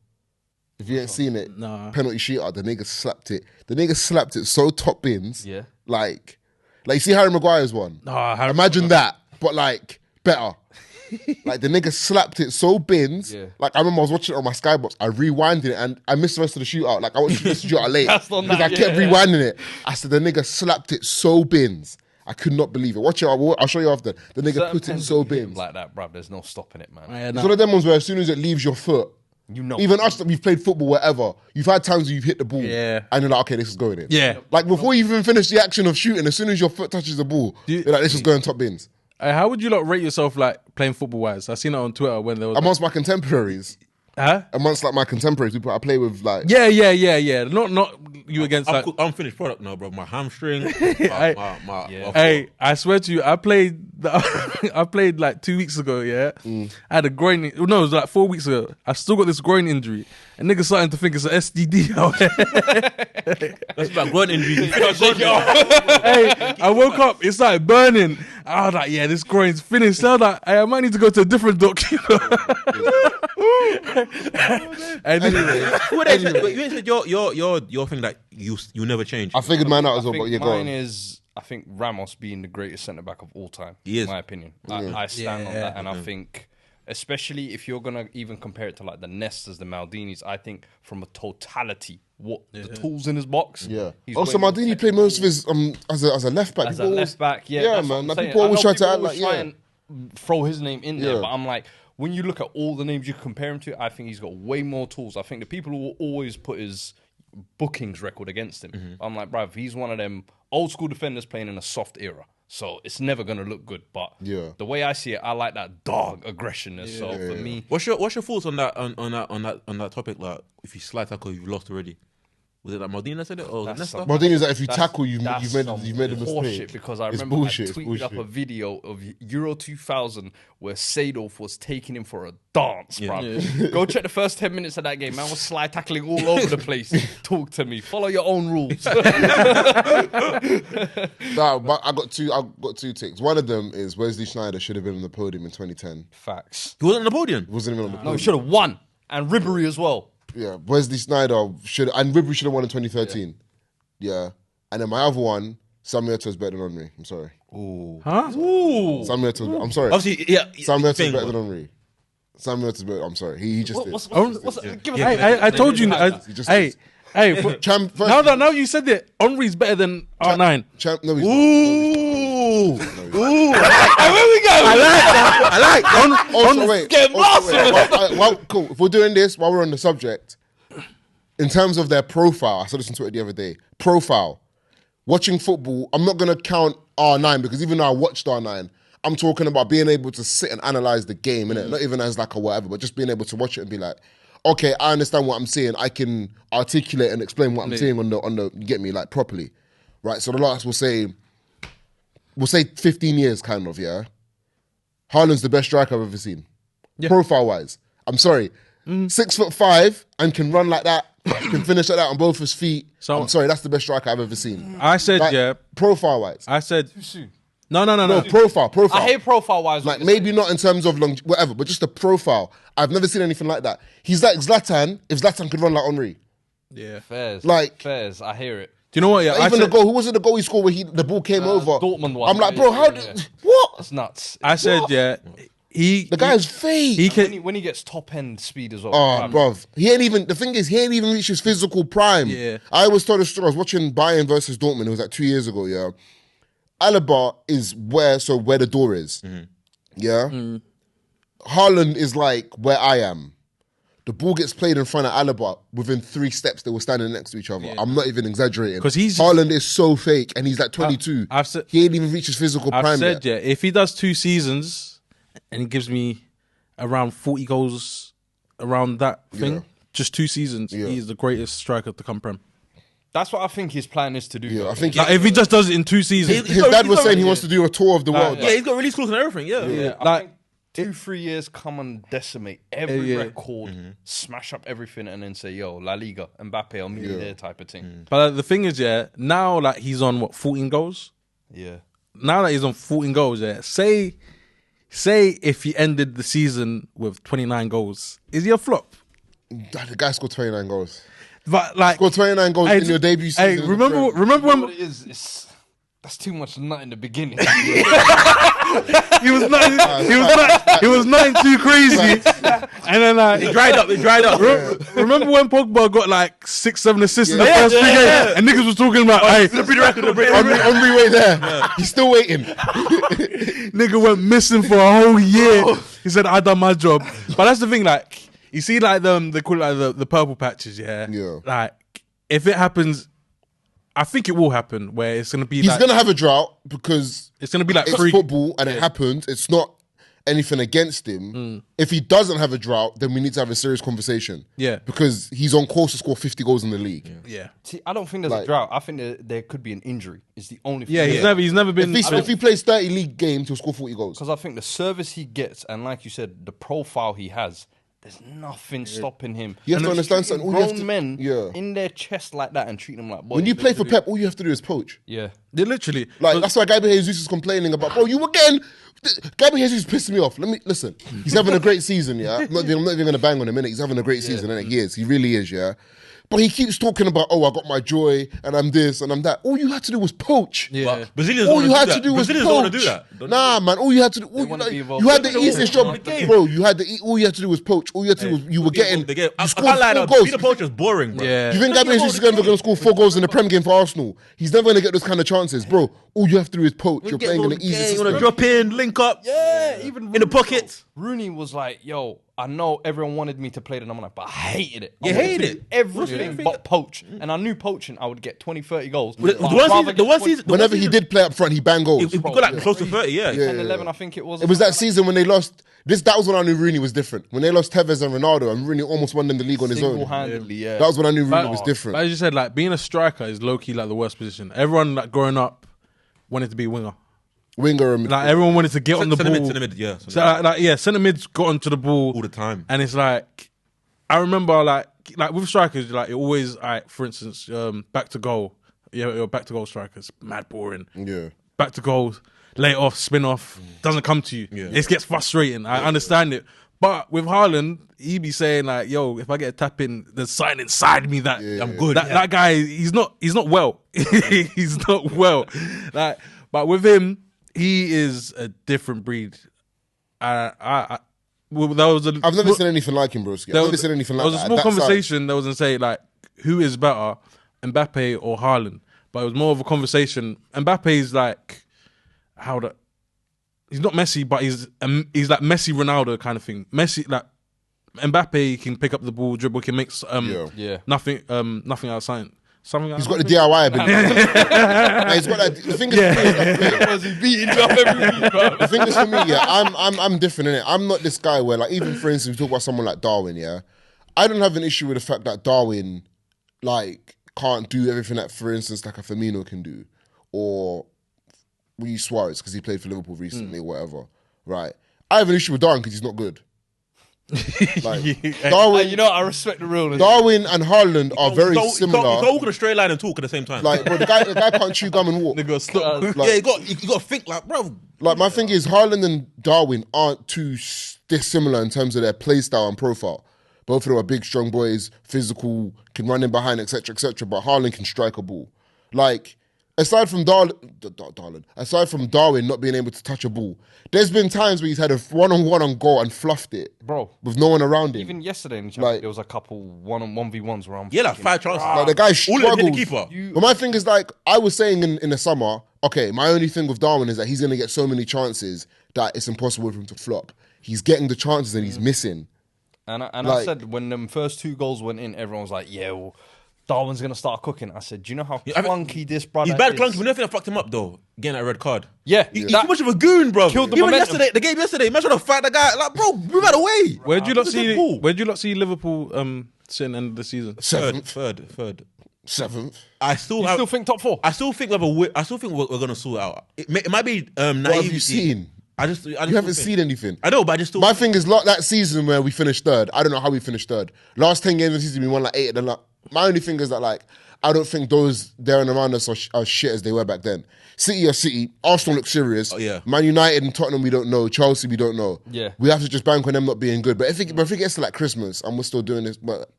If you ain't seen it, penalty shootout, the nigga slapped it. The nigga slapped it so top bins. Yeah. Like you see Harry Maguire's one? Imagine that, but like better. Like the nigga slapped it so bins. Yeah. Like I remember I was watching it on my Skybox. I rewinded it and I missed the rest of the shootout. Like I watched the shootout late because I kept rewinding it. I said the nigga slapped it so bins. I could not believe it. Watch it. I'll show you after. The nigga put it so bins like that, bruv. There's no stopping it, man. It's one of them ones where as soon as it leaves your foot, you know. Even us that we've played football, whatever, you've had times where you've hit the ball, and you're like, okay, this is going in. Yeah. Like before you even finish the action of shooting, as soon as your foot touches the ball, you're like, this is going top bins. How would you like rate yourself like playing football wise? I seen it on Twitter when there was amongst my contemporaries. Amongst like my contemporaries, people I play with, like yeah. Not you against. I'm unfinished product now, bro. My hamstring. Hey, I swear to you, I played like 2 weeks ago. Yeah, I had a groin. No, it was like 4 weeks ago. I still got this groin injury, and niggas starting to think it's an STD out here. That's about groin injury. Hey, I woke up. It started burning. I was like, yeah, this groin's finished. So I was like, hey, I might need to go to a different doctor. Anyway, you said your thing that you never change. I figured mine out as well, but yeah, go on. Mine is, I think Ramos being the greatest centre back of all time. He is. In my opinion. I stand on that, and I think, especially if you're gonna even compare it to like the Nestas, the Maldinis, I think from a totality, the tools in his box. Yeah. Also, Maldini played most of his as a left back. As a left back, yeah, man. Like, people always try to act like and throw his name in there, but I'm like, when you look at all the names you compare him to, I think he's got way more tools. I think the people who will always put his bookings record against him. I'm like, bruv, he's one of them old school defenders playing in a soft era. So it's never going to look good. But the way I see it, I like that dog aggressionness. So for me, what's your thoughts on that topic? Like, if you slide tackle, you've lost already. Was it like Maldini that said it, or Nesta? Maldini is that if you tackle, you've made a mistake. Because I remember I tweeted up a video of Euro 2000 where Seedorf was taking him for a dance, bro. Yeah. Go check the first 10 minutes of that game. Man was slide tackling all over the place. Talk to me. Follow your own rules. Nah, but I got two ticks. One of them is Wesley Sneijder should have been on the podium in 2010. Facts. He wasn't on the podium. He wasn't even on the podium. No, he should have won. And Ribery as well. Yeah, Wesley Sneijder and Ribery should have won in 2013. Yeah. And then my other one, Samuel Eto's better than Henry. I'm sorry. Ooh. Huh? Ooh. Samuel Eto's, I'm sorry. Obviously, yeah. Samuel Eto's better than Henry. Samuel Eto's better. I'm sorry. He just did. I told you. Hey, now you said that Henry's better than R9. No, he's Ooh. not. Ooh. Where we go? I like that. Also, wait. Well, cool. If we're doing this while we're on the subject, in terms of their profile, I saw this on Twitter the other day. Profile. Watching football, I'm not going to count R9 because even though I watched R9, I'm talking about being able to sit and analyze the game, innit? Not even as like a whatever, but just being able to watch it and be like, okay, I understand what I'm seeing. I can articulate and explain what I'm seeing on the you get me, like properly, right? So the last we'll say 15 years, kind of, yeah. Haaland's the best striker I've ever seen, profile wise. I'm sorry, 6'5" and can run like that, can finish like that on both his feet. So I'm sorry, that's the best striker I've ever seen. I said like, profile wise. I said too soon. No. Profile. I hate profile-wise. Like, maybe not in terms of whatever, but just the profile. I've never seen anything like that. He's like Zlatan, if Zlatan could run like Henry. Yeah. Fairs. I hear it. Do you know what? Yeah, like, who was it the goal he scored where the ball came over? Dortmund one. I'm like, bro, what? That's nuts. I said, the guy's fake. He can when he gets top end speed as well. Oh, bruv. The thing is, he ain't even reached his physical prime. Yeah. I always told a story. I was watching Bayern versus Dortmund. It was like 2 years ago, yeah. Alaba is where the door is. Yeah? Haaland is like where I am. The ball gets played in front of Alaba. Within 3 steps, they were standing next to each other. Yeah. I'm not even exaggerating. Because Haaland is so fake, and he's like 22. He ain't even reached his physical prime yet. If he does 2 seasons and he gives me around 40 goals around that thing, just 2 seasons, he is the greatest striker to come prem. That's what I think his plan is to do. Yeah, I think Like, if he just does it in 2 seasons. his dad was saying he wants to do a tour of the world. Yeah, he's got release clause and everything. Yeah. I think 2-3 years come and decimate every record, smash up everything, and then say, "Yo, La Liga, Mbappe, I'll meet you there," type of thing. But the thing is, now like he's on what 14 goals. Yeah. Now that he's on 14 goals, say if he ended the season with 29 goals, is he a flop? The guy scored 29 goals. But like, Scored 29 goals in your debut season. Hey, remember when What it is, that's too much nut in the beginning. he was nothing too crazy, and then like It dried up. remember when Pogba got like 6-7 assists in the first 3 games, and niggas was talking about, hey, Henry way there. He's still waiting. nigga went missing for a whole year. He said, I done my job. But that's the thing, like, you see, like they call it like the purple patches, yeah. Like, if it happens, I think it will happen. Where it's gonna be, He's gonna have a drought because it's gonna be like it's football and it happens. It's not anything against him. If he doesn't have a drought, then we need to have a serious conversation. Yeah, because he's on course to score 50 goals in the league. Yeah. See, I don't think there's a drought. I think there could be an injury. It's the only thing. Yeah, he's never been. If he plays 30 league games, he'll score 40 goals. Because I think the service he gets, and like you said, the profile he has, there's nothing stopping him. You have to understand something. Grown men in their chest like that and treat them like boys. When you play for Pep, all you have to do is poach. Yeah. They literally. Like, that's why Gabriel Jesus is complaining about, bro, you again. Gabriel Jesus is pissing me off. Listen. He's having a great season, yeah? I'm not even going to bang on him, innit? He's having a great season, innit? He is. He really is, yeah? But he keeps talking about, I got my joy, and I'm this, and I'm that. All you had to do was poach. Yeah. Brazilians all you had do to do was Brazilians poach. don't want to do that. Nah, man. All you had to do, you had the easiest job, bro. All you had to do was poach. All you had to do was you were getting. You scored 4 goals. Being a poacher is boring, bro. Yeah. You think Gabriel Jesus is going to score 4 goals in the Prem game for Arsenal? He's never going to get those kind of chances, bro. All you have to do is poach. You're playing in the easiest You system. want to drop in, link up. Yeah, even in the pockets. Rooney was like, yo, I know everyone wanted me to play the number 9, but I hated it. You hated it? Everything but poach. And I knew poaching, I would get 20, 30 goals. The one season, whenever he did play up front, he banged goals. He got like close to 30, yeah. 10, 11, I think it was. It was that season when they lost. That was when I knew Rooney was different. When they lost Tevez and Ronaldo, and Rooney almost won them the league on his own. Single-handedly, yeah. That was when I knew Rooney was different. As you said, like being a striker is low key like the worst position. Everyone like growing up wanted to be a winger. Winger and like everyone wanted to get on the ball. Centre mid, yeah. Centre mids got onto the ball all the time, and it's like I remember like with strikers, like it always for instance, back to goal, back to goal strikers, mad boring. Yeah, back to goal, lay it off, spin off, doesn't come to you. Yeah. It gets frustrating. I understand it. But with Haaland, he be saying like, "Yo, if I get a tap in, there's something inside me that I'm good." That guy, he's not well. He's not well. Like, but with him, he is a different breed. I've never seen anything like him, broski. I've never seen anything like that. There was a small conversation that was to say like, who is better, Mbappe or Haaland? But it was more of a conversation. Mbappe's like, he's not Messi, but he's like Messi, Ronaldo kind of thing. Messi, like Mbappe can pick up the ball, dribble, can make nothing outside. He's got the DIY ability. He's got that. The thing is for me, I'm different in it. I'm not this guy where, like, even for instance, we talk about someone like Darwin. Yeah, I don't have an issue with the fact that Darwin, like, can't do everything that, for instance, like a Firmino can do, or we use Suarez because he played for Liverpool recently, or whatever. Right? I have an issue with Darwin because he's not good. Like, Darwin, you know, I respect the rule. Darwin and Haaland are very similar. You can't walk in a straight line and talk at the same time. Like, bro, the guy can't chew gum and walk. Nigga, stop. You got to think like, bro. Like, my thing is, Haaland and Darwin aren't too dissimilar in terms of their play style and profile. Both of them are big, strong boys, physical, can run in behind, etc., etc. But Haaland can strike a ball. Like, aside from Darwin not being able to touch a ball, there's been times where he's had a one-on-one on goal and fluffed it, bro, with no one around him. Even yesterday in the Champions, there was a couple 1v1s where I'm like 5 chances. Like, the guy struggles. Keeper. But my thing is, like, I was saying in the summer, okay, my only thing with Darwin is that he's going to get so many chances that it's impossible for him to flop. He's getting the chances and he's missing. And I said, when them first 2 goals went in, everyone was like, yeah, well, Darwin's going to start cooking. I said, do you know how clunky this brother is? He's bad clunky, but nothing that fucked him up, though. Getting that red card. Yeah. He's too much of a goon, bro. Killed the Even momentum. the game yesterday, man trying to fight the guy. Like, bro, move out of the way. Where'd you not see Liverpool sitting end of the season? Third. 7th. I still think top 4? I still think we're gonna sort it out. It might be naive. What have you seen? I just You haven't seen anything. I know, but I just still. My thing is like that season where we finished third. I don't know how we finished third. Last 10 games of the season, we won like 8 of them. My only thing is that like I don't think those there and around us are shit as they were back then. City are City. Arsenal look serious. Oh, yeah. Man United and Tottenham we don't know. Chelsea we don't know. Yeah. We have to just bank on them not being good. But if it gets to like Christmas and we're still doing this,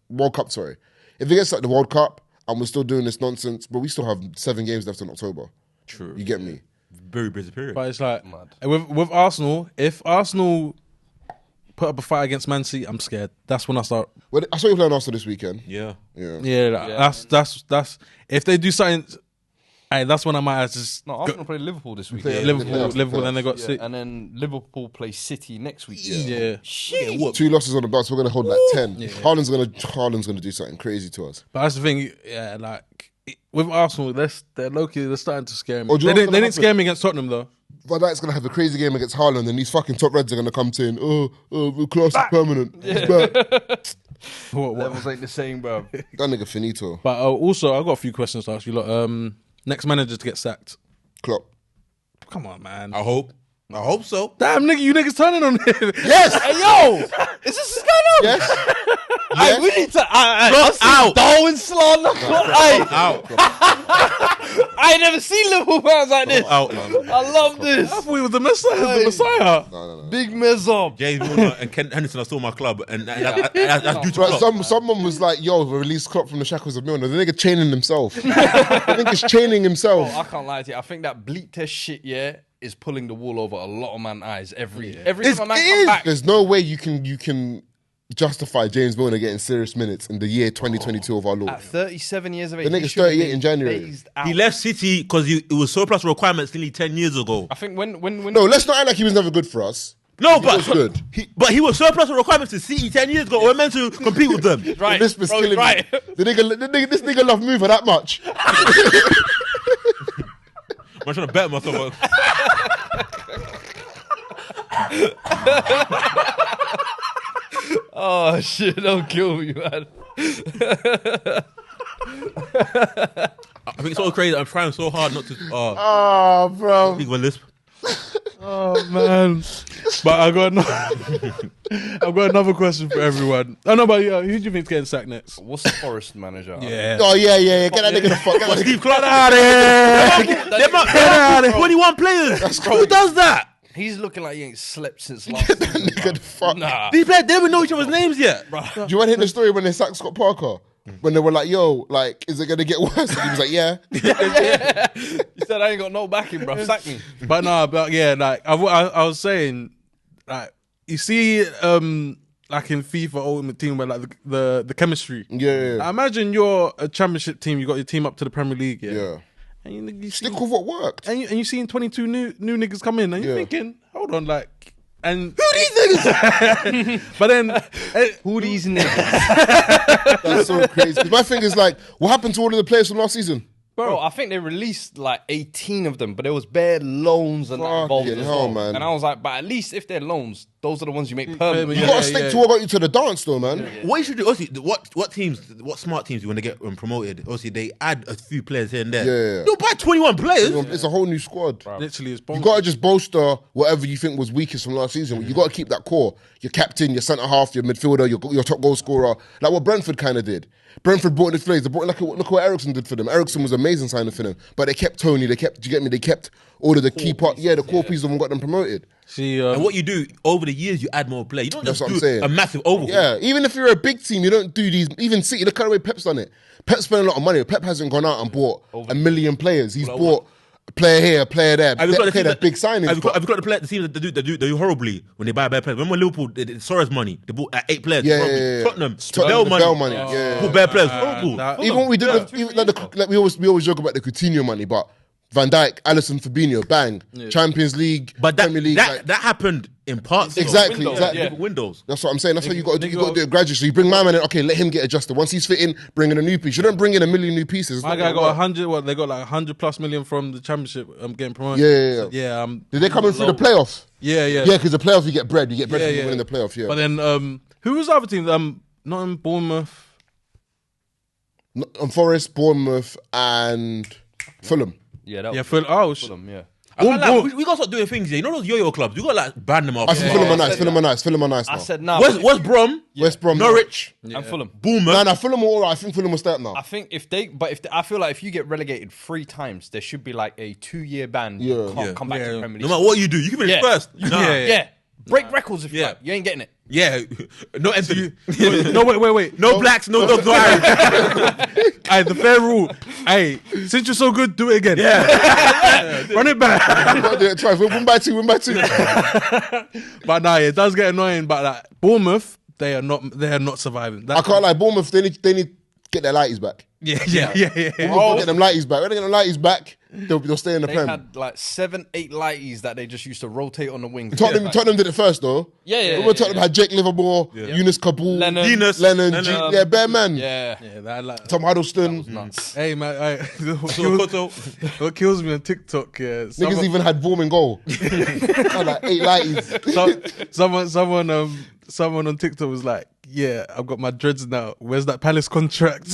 World Cup, sorry. If it gets to like the World Cup and we're still doing this nonsense, but we still have 7 games left in October. True. You get me? Very busy period. But it's like with Arsenal, if Arsenal put up a fight against Man City, I'm scared. That's when I start. Well, I saw you playing Arsenal this weekend. Yeah. That's if they do something. Hey, that's when I might just. No, Arsenal play Liverpool this week. Yeah, Liverpool, then they got City. And then Liverpool play City next week. Yeah. Shit. 2 losses on the bounce. We're going to hold like 10. Yeah. Haaland's going to do something crazy to us. But that's the thing. Yeah, like with Arsenal, they're low-key, they're starting to scare me. Oh, they didn't scare me against Tottenham though. Van Dijk's going to have a crazy game against Haaland, and these fucking top reds are going to come saying, the class is permanent. He's back. What? Levels ain't the same, bro. That nigga finito. But also, I've got a few questions to ask you. Look, next manager to get sacked. Klopp. Come on, man. I hope so. Damn, nigga, you niggas turning on him. Yes! Hey, yo! Is this going on? Yes! Hey, we need to. Out. Darwin slander. Out. I ain't never seen Liverpool fans like this. Out, man. I love this. I thought he was the Messiah. No. Big mess up. James Milner and Ken Henderson are still my club, and that's due to But Klopp. someone was like, yo, release Klopp from the shackles of Milner. The nigga chaining himself. The nigga's chaining himself. I can't lie to you. I think that bleep test shit, is pulling the wool over a lot of man's eyes every time a man come back. There's no way you can justify James Milner getting serious minutes in the year 2022 of our Lord. At 37 years of age, The nigga's 38 in January. He left City because it was surplus requirements nearly 10 years ago. I think when No, let's not act like he was never good for us. No, He was good. But he was surplus requirements to City 10 years ago. We're meant to compete with them. right, This was bro, killing right. me. This nigga love mover that much. I'm trying to bet myself. Oh shit! Don't kill me, man. I think it's so crazy. I'm trying so hard not to. Bro. Speak with lisp. Oh man! But I got I've got another question for everyone. I know, but who do you think's getting sacked next? What's the Forest manager? Yeah. Oh yeah. Get that nigga the fuck out. Steve Clark. Get out of here. 21 players. Who does that? He's looking like he ain't slept since last That season. nigga the fuck. Nah. These players, they don't know each other's names yet. Do you want to hear the story when they sacked Scott Parker? When they were like, yo, like, is it going to get worse? And he was like, yeah. He said, I ain't got no backing, bro. Sack me. But yeah, like I was saying, like you see, like in FIFA Ultimate Team, where like the chemistry. Yeah. I imagine you're a championship team. You got your team up to the Premier League. Yeah. And you see, Stick with what worked. and you seeing 22 new niggas come in, and you're thinking, hold on, like, and Who these niggas? but then Who these niggas? That's so crazy. 'Cause my thing is like, what happened to all of the players from last season? Bro, I think they released like 18 of them, but there was bare loans and that involved Fucking as hell, well. man. And I was like, but at least if they're loans, those are the ones you make permanent. You Yeah, got to stick to what got you to the dance, though, man. What you should do, obviously, what smart teams when they get promoted, obviously they add a few players here and there. Yeah. You'll buy 21 players. It's a whole new squad. literally it's You bonkers. got to just bolster whatever you think was weakest from last season. You got to keep that core. Your captain, your centre half, your midfielder, your top goal scorer. Like what Brentford kind of did. Brentford brought in the players. They brought look what Ericsson did for them. Ericsson was amazing signing for them. But they kept Tony. They kept. Do you get me? They kept all of the key part. Yeah, the core pieces of them got them promoted. See, And what you do over the years, you add more players. You don't That's just what I'm do saying. a massive overhaul. Yeah, even if you're a big team, you don't do these. Even City, look at the way Pep's done it. Pep spent a lot of money. Pep hasn't gone out and bought a million players. He's bought a player here, a player there. Have you got the They're team big signings. Have you got the team that do horribly when they buy bad players? Remember when Liverpool did Soros money? They bought 8 players. Yeah, horribly. yeah. Tottenham, Tottenham, Bell Bell money. money. Yeah. Bought bad players. Horrible. Even what we did, we always joke about the Coutinho money, but Van Dijk, Alisson, Fabinho, bang, Champions League, But Premier League. that happened in parts. Exactly, though. exactly. Different windows. That's what I'm saying. That's how you got to do. You got to do it gradually. So you bring my man in. Okay, let him get adjusted. Once he's fitting, bring in a new piece. You don't bring in a million new pieces. It's my not guy gonna got work. 100. What they got like 100+ million from the championship. Getting promoted. Yeah. Did they come in through the playoff? Yeah. Yeah, because the playoff you get bread. You get bread from winning the playoff. Yeah. But then who was the other team? Not in Bournemouth. Forest, Bournemouth, and Fulham. Yeah, that Yeah, was Fulham. yeah. We gotta start doing things here. You know those yo-yo clubs? We gotta like ban them off. I think Fulham are nice. Fulham are nice now. I said no. West Brom, West Brom, Norwich, and Fulham. Bournemouth. No, Fulham are all right. I think Fulham will start now. I think I feel like if you get relegated 3 times, there should be like a 2-year ban. Yeah. You can't come back to the Premier League. No matter what you do, you can finish first. Nah. Yeah. Break records if you like. You ain't getting it. Yeah, no Anthony. No, wait. No blacks, no dogs, no Irish. Hey, the fair rule. Hey, since you're so good, do it again. Yeah. Run it back. Try win by two. But nah, it does get annoying. But like Bournemouth, they are not surviving. I can't lie. Bournemouth, they need to get their lighties back. Yeah. Get them lighties back. When they get them lighties back, they'll stay in the They Prem. had like 7, 8 lighties that they just used to rotate on the wings. Tottenham did it first though. Yeah. Tottenham had Jake Livermore, Eunice Kabul, Lennon, Bear Man. Yeah. Tom Huddleston. Nuts. Hey man, what kills me on TikTok? Niggas even had Vorm in goal. Had like 8 lighties. Someone on TikTok was like, "Yeah, I've got my dreads now. Where's that Palace contract?"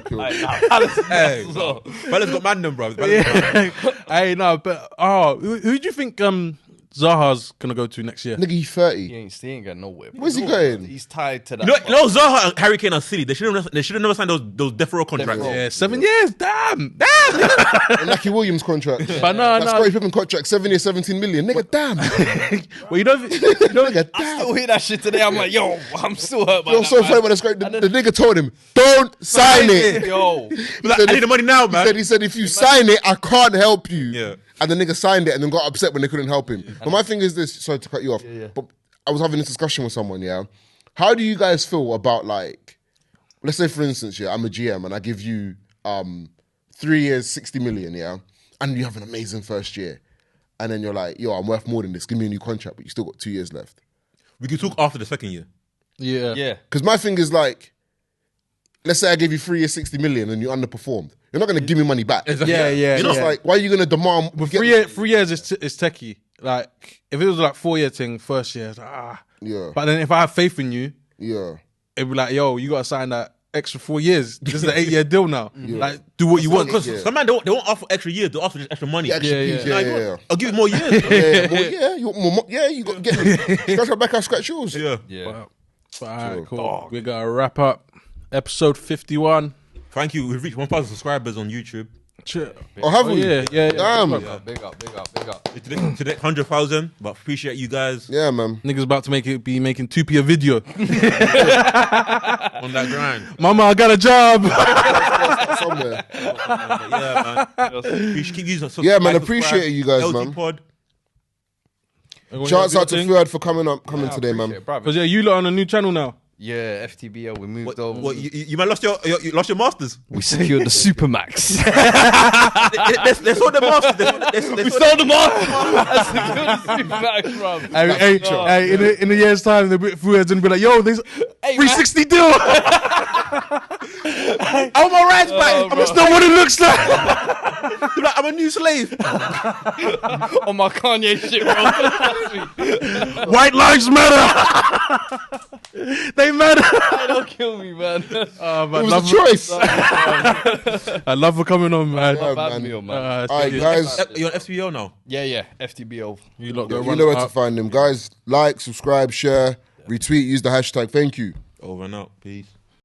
Hey, Palace got man them, bro. Hey, no, but who do you think Zaha's gonna go to next year? Nigga, he's 30. He ain't going nowhere. Where's he going? He's tied to that. You know Zaha and Harry Kane are silly. They should have never signed those death row contracts. Death row. Yeah, 7 years. Damn. And Lucky Williams contract. But no. Scottie Pippen contract, 7 years, 17 million. Nigga, damn. Well, you don't. Nigga, I damn. still hear that shit today. I'm like, yo, I'm still hurt by You're that. so funny when the nigga told him, don't sign it. Yo. Like, I need the money now, man. He said, if you sign it, I can't help you. Yeah. And the nigga signed it and then got upset when they couldn't help him. But my thing is this, sorry to cut you off, but I was having this discussion with someone, yeah? How do you guys feel about like, let's say for instance, yeah, I'm a GM and I give you 3 years, 60 million, yeah? And you have an amazing first year. And then you're like, yo, I'm worth more than this. Give me a new contract, but you still got 2 years left. We can talk after the second year. Yeah. Because my thing is like, let's say I gave you 3 years, 60 million and you underperformed. You're not going to give me money back. Exactly. Yeah. You know, it's like, why are you going to demand? But 3 years is techie. Like, if it was like 4 year thing, first year, it's like, Yeah. But then if I have faith in you, Yeah. it'd be like, yo, you got to sign that extra 4 years. This is an 8-year deal now. Like, do what you want. Because some man, they won't offer extra years, they'll offer just extra money. Extra piece, yeah. I'll give you more years. You want more, you got to get me. Scratch my back, I scratch yours. Yeah. But all right, cool. We got to wrap up episode 51. Thank you. We've reached 1,000 subscribers on YouTube. Oh, have we? Yeah. Damn. Big up. To the 100,000, but appreciate you guys Yeah, man. Niggas about to be making 2p a video. on that grind. Mama, I got a job. Somewhere. Yeah, man. Keep using Yeah, man. Appreciate you guys, LG man. Pod. Shouts out to Fuad for coming today, man. Because you lot on a new channel now. Yeah, FTBL, we moved over. What, you man lost your masters? We secured the Supermax. They sold the masters. We sold the masters. Supermax, bro. Hey, in a year's time, the Fuad's gonna be like, yo, there's 360 deal. I'm my rights back. That's not what it looks like. Like, I'm a new slave. On my Kanye shit, bro. White lives matter. They matter. Hey, don't kill me, man. It was a choice. I love for coming on, man. Yeah, Bad man. meal, man. All right, guys. You're on FTBO now. Yeah, FTBL. You lot go You run know where it to up. find them. Guys, like, subscribe, share, retweet, use the hashtag. Thank you. Over and out. Peace.